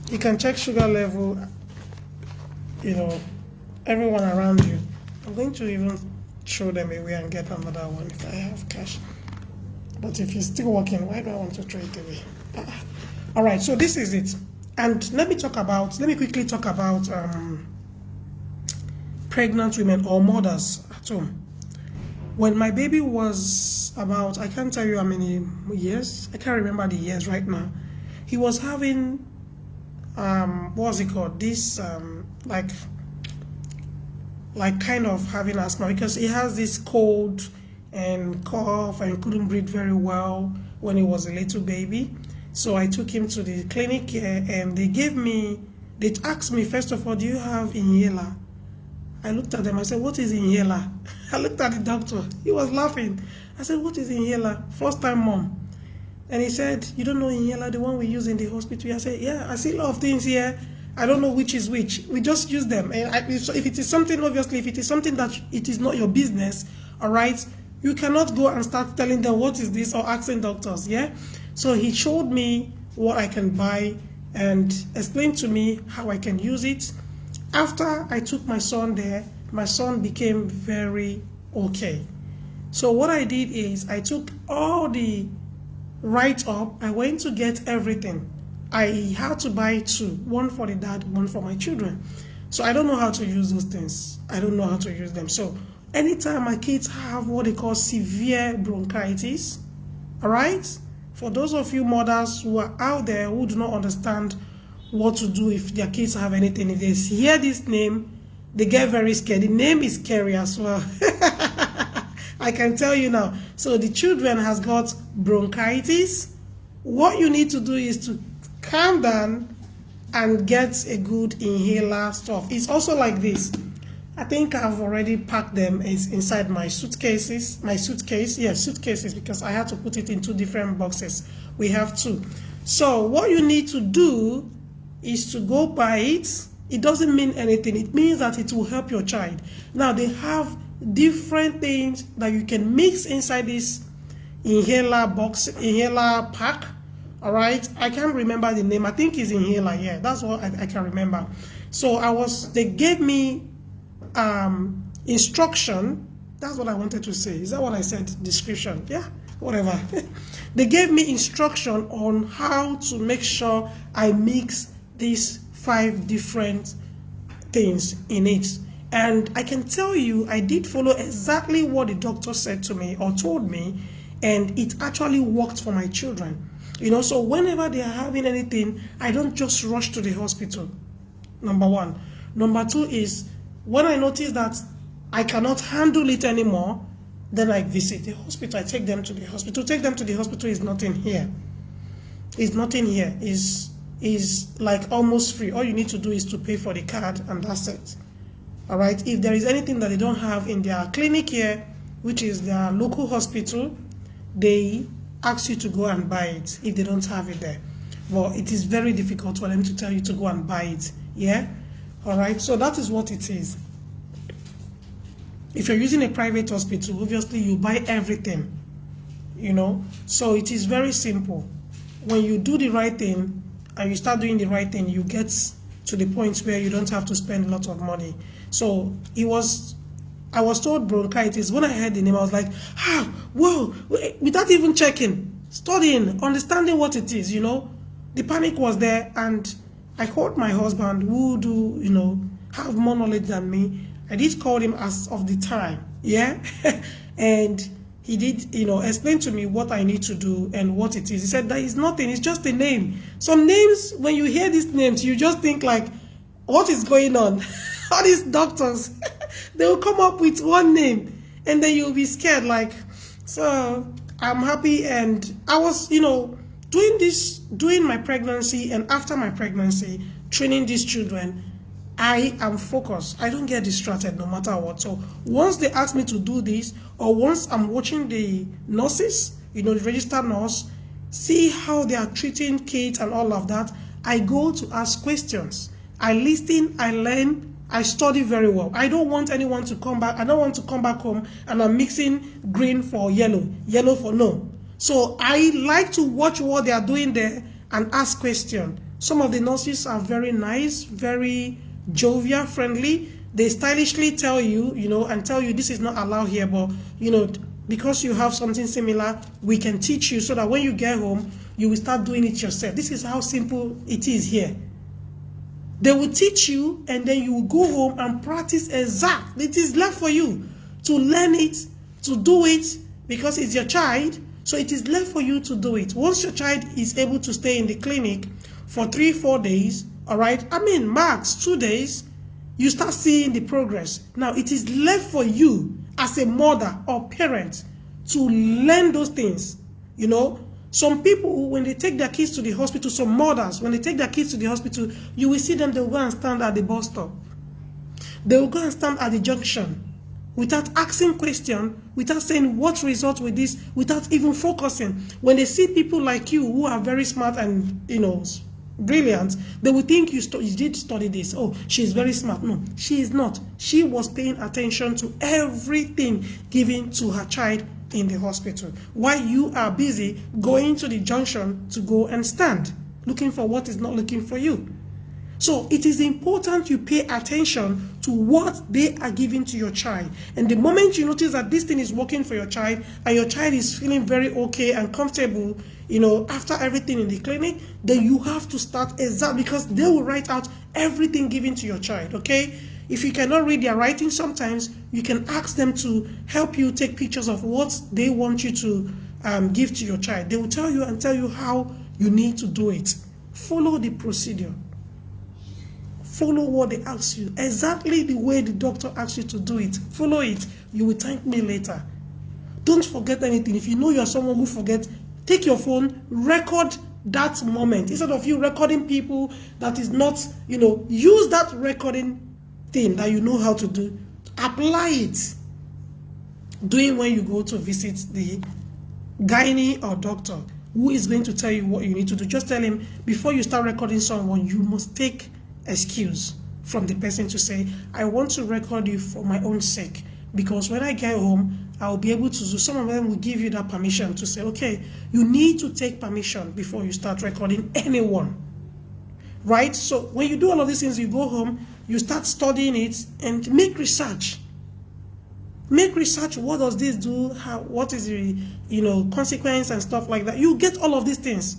[SPEAKER 1] You can check sugar level, everyone around you. I'm going to even throw them away and get another one if I have cash. But if it's still working, why do I want to throw it away? All right, so this is it. And let me quickly talk about pregnant women or mothers at So when my baby was about, I can't tell you how many years, I can't remember the years right now, he was having, what's it called, this, like kind of having asthma, because he has this cold and cough and couldn't breathe very well when he was a little baby. So I took him to the clinic here, and they asked me, first of all, do you have inhaler? I looked at them, I said, what is inhaler? I looked at the doctor, he was laughing. I said, what is inhaler? First time, mom. And he said, you don't know inhaler, the one we use in the hospital? I said, yeah, I see a lot of things here. I don't know which is which. We just use them. And if it is something, obviously, if it is something that it is not your business, all right, you cannot go and start telling them what is this or asking doctors, yeah? So he showed me what I can buy and explained to me how I can use it. After I took my son there, my son became very okay. So what I did is I took all the write-up, I went to get everything. I had to buy two, one for the dad, one for my children. So I don't know how to use those things. I don't know how to use them. So anytime my kids have what they call severe bronchitis, all right? For those of you mothers who are out there who do not understand what to do if their kids have anything, if they hear this name, they get very scared. The name is scary as well. I can tell you now. So the children has got bronchitis. What you need to do is to calm down and get a good inhaler stuff. It's also like this. I think I've already packed them inside my suitcases. Suitcases, because I had to put it in two different boxes. We have two. So what you need to do is to go buy it. It doesn't mean anything. It means that it will help your child. Now they have different things that you can mix inside this inhaler pack. All right, I can't remember the name. I think it's inhaler. Yeah, that's what I can remember. So they gave me instruction. That's what I wanted to say. Is that what I said? Description. Yeah, whatever. They gave me instruction on how to make sure I mix these 5 different things in it. And I can tell you, I did follow exactly what the doctor said to me or told me, and it actually worked for my children. You know, so whenever they are having anything, I don't just rush to the hospital, number 1. Number 2 is, when I notice that I cannot handle it anymore, then I visit the hospital. I take them to the hospital. Take them to the hospital is nothing here. It's nothing here. Is like almost free. All you need to do is to pay for the card, and that's it. All right. If there is anything that they don't have in their clinic here, which is their local hospital, they ask you to go and buy it if they don't have it there. Well, it is very difficult for them to tell you to go and buy it. Yeah. All right. So that is what it is. If you're using a private hospital, obviously you buy everything. You know. So it is very simple. When you do the right thing and you start doing the right thing, you get to the point where you don't have to spend a lot of money. So I was told bronchitis. When I heard the name, I was like, whoa, without even checking, studying, understanding what it is, you know. The panic was there, and I called my husband, who do, you know, have more knowledge than me. I did call him as of the time, yeah. And he did, you know, explain to me what I need to do and what it is. He said, that is nothing, it's just a name. Some names, when you hear these names, you just think like, what is going on? All these doctors, they will come up with one name, and then you'll be scared, like. So I'm happy, and I was, you know, doing my pregnancy and after my pregnancy, training these children. I am focused. I don't get distracted no matter what. So once they ask me to do this, or once I'm watching the nurses, you know, the registered nurse, see how they are treating kids and all of that, I go to ask questions. I listen, I learn, I study very well. I don't want anyone to come back. I don't want to come back home and I'm mixing green for yellow, yellow for no. So I like to watch what they are doing there and ask questions. Some of the nurses are very nice, very jovial, friendly. They stylishly tell you, you know, and tell you this is not allowed here, but, you know, because you have something similar, we can teach you so that when you get home, you will start doing it yourself. This is how simple it is here. They will teach you, and then you will go home and practice exact. It is left for you to learn it, to do it, because it's your child. So it is left for you to do it. Once your child is able to stay in the clinic for 3-4 days, all right, I mean, max 2 days, you start seeing the progress. Now, it is left for you as a mother or parent to learn those things. You know, some people, when they take their kids to the hospital, some mothers, when they take their kids to the hospital, you will see them, they will go and stand at the bus stop. They will go and stand at the junction without asking questions, without saying what result with this, without even focusing. When they see people like you who are very smart and, you know, brilliant, they will think you did study this. Oh, she's very smart. No, she is not. She was paying attention to everything given to her child in the hospital, while you are busy going to the junction to go and stand, looking for what is not looking for you. So it is important you pay attention to what they are giving to your child. And the moment you notice that this thing is working for your child, and your child is feeling very okay and comfortable, you know, after everything in the clinic, then you have to start because they will write out everything given to your child, okay? If you cannot read their writing sometimes, you can ask them to help you take pictures of what they want you to give to your child. They will tell you how you need to do it. Follow the procedure. Follow what they ask you. Exactly the way the doctor asks you to do it. Follow it. You will thank me later. Don't forget anything. If you know you're someone who forgets, take your phone, record that moment. Instead of you recording people that is not, you know, use that recording thing that you know how to do. Apply it. Do it when you go to visit the gynae or doctor who is going to tell you what you need to do. Just tell him, before you start recording someone, you must take excuse from the person to say, I want to record you for my own sake, because when I get home, I'll be able to do. Some of them will give you that permission to say, okay, you need to take permission before you start recording anyone, right? So when you do all of these things, you go home, you start studying it and make research. Make research. What does this do? What is the, you know, consequence and stuff like that? You get all of these things.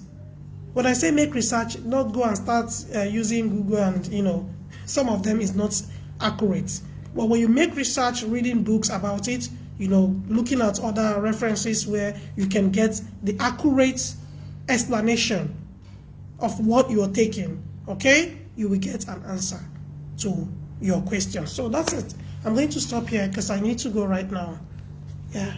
[SPEAKER 1] When I say make research, not go and start using Google, and, you know, some of them is not accurate. But when you make research, reading books about it, you know, looking at other references where you can get the accurate explanation of what you are taking, okay, you will get an answer to your question. So that's it. I'm going to stop here because I need to go right now. Yeah,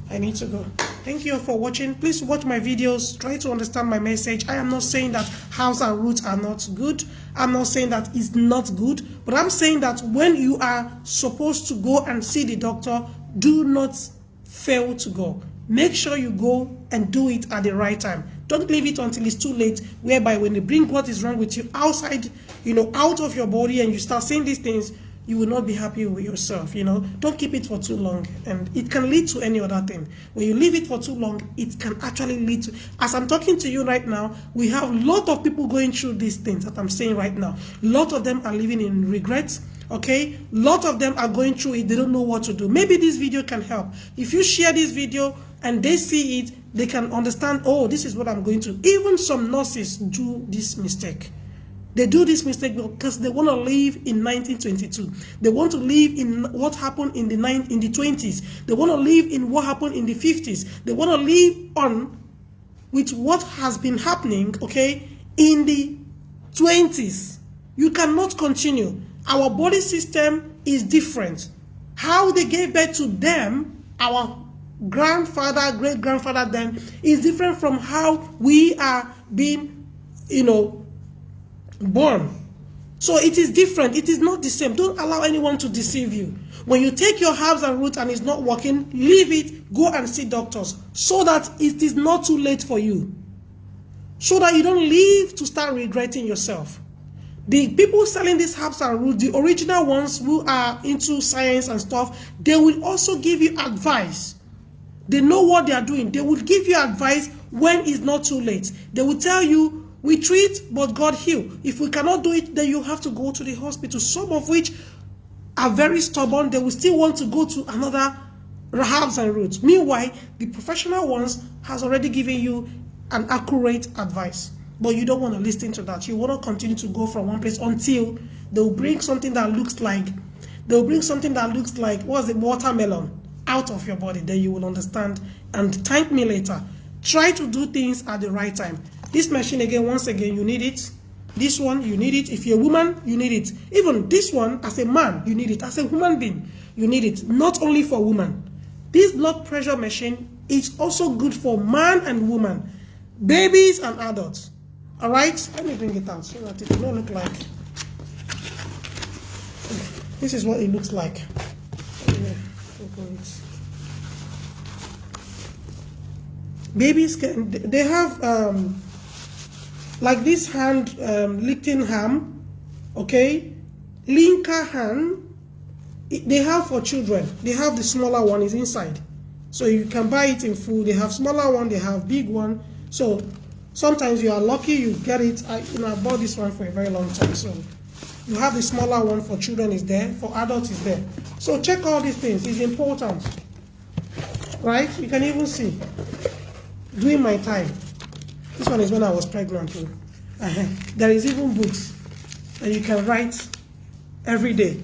[SPEAKER 1] I need to go. Thank you for watching. Please watch my videos. Try to understand my message. I am not saying that herbs and roots are not good. I'm not saying that it's not good. But I'm saying that when you are supposed to go and see the doctor, do not fail to go. Make sure you go and do it at the right time. Don't leave it until it's too late, whereby when they bring what is wrong with you outside, you know, out of your body, and you start saying these things, you will not be happy with yourself, you know. Don't keep it for too long, and it can lead to any other thing. When you leave it for too long, it can actually lead to, as I'm talking to you right now, we have a lot of people going through these things that I'm saying right now. A lot of them are living in regrets, okay? A lot of them are going through it, they don't know what to do. Maybe this video can help. If you share this video and they see it, they can understand, oh, this is what I'm going to. Even some nurses do this mistake. They do this mistake because they want to live in 1922. They want to live in what happened in the 20s. They want to live in what happened in the 50s. They want to live on with what has been happening, okay, in the 20s. You cannot continue. Our body system is different. How they gave birth to them, our grandfather, great-grandfather then, is different from how we are being, you know, born. So it is different. It is not the same. Don't allow anyone to deceive you. When you take your herbs and roots and it's not working, leave it, go and see doctors, so that it is not too late for you, so that you don't live to start regretting yourself. The people selling these herbs and roots, the original ones who are into science and stuff, they will also give you advice. They know what they are doing. They will give you advice when it's not too late. They will tell you, we treat, but God heal. If we cannot do it, then you have to go to the hospital. Some of which are very stubborn. They will still want to go to another herbs and roots. Meanwhile, the professional ones has already given you an accurate advice. But you don't want to listen to that. You want to continue to go from one place until they'll bring something that looks like, what's it, watermelon. out of your body. Then you will understand and thank me later. Try to do things at the right time. This machine, again, once again, you need it. This one, you need it. If you're a woman, you need it. Even this one, as a man, you need it. As a human being, you need it. Not only for women. This blood pressure machine is also good for man and woman, babies and adults. All right? Let me bring it out so that it will not look like. This is what it looks like. Babies can, they have like this hand lifting arm, okay, linker hand. They have for children. They have the smaller one is inside, so you can buy it in full. They have smaller one, they have big one. So sometimes you are lucky you get it. I bought this one for a very long time. So you have the smaller one for children is there, for adults is there. So check all these things. It's important, right? You can even see during my time. This one is when I was pregnant too. There is even books that you can write every day.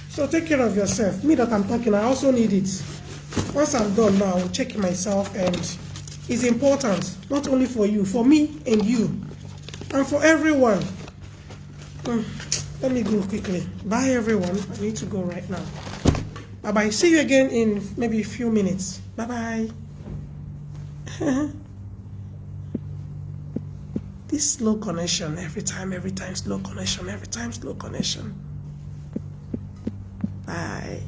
[SPEAKER 1] So take care of yourself. Me that I'm talking, I also need it. Once I'm done now, I'll check myself, and it's important, not only for you, for me and you, and for everyone. Let me go quickly. Bye everyone. I need to go right now. Bye-bye. See you again in maybe a few minutes. Bye-bye. This slow connection, every time, slow connection, every time, slow connection. Bye.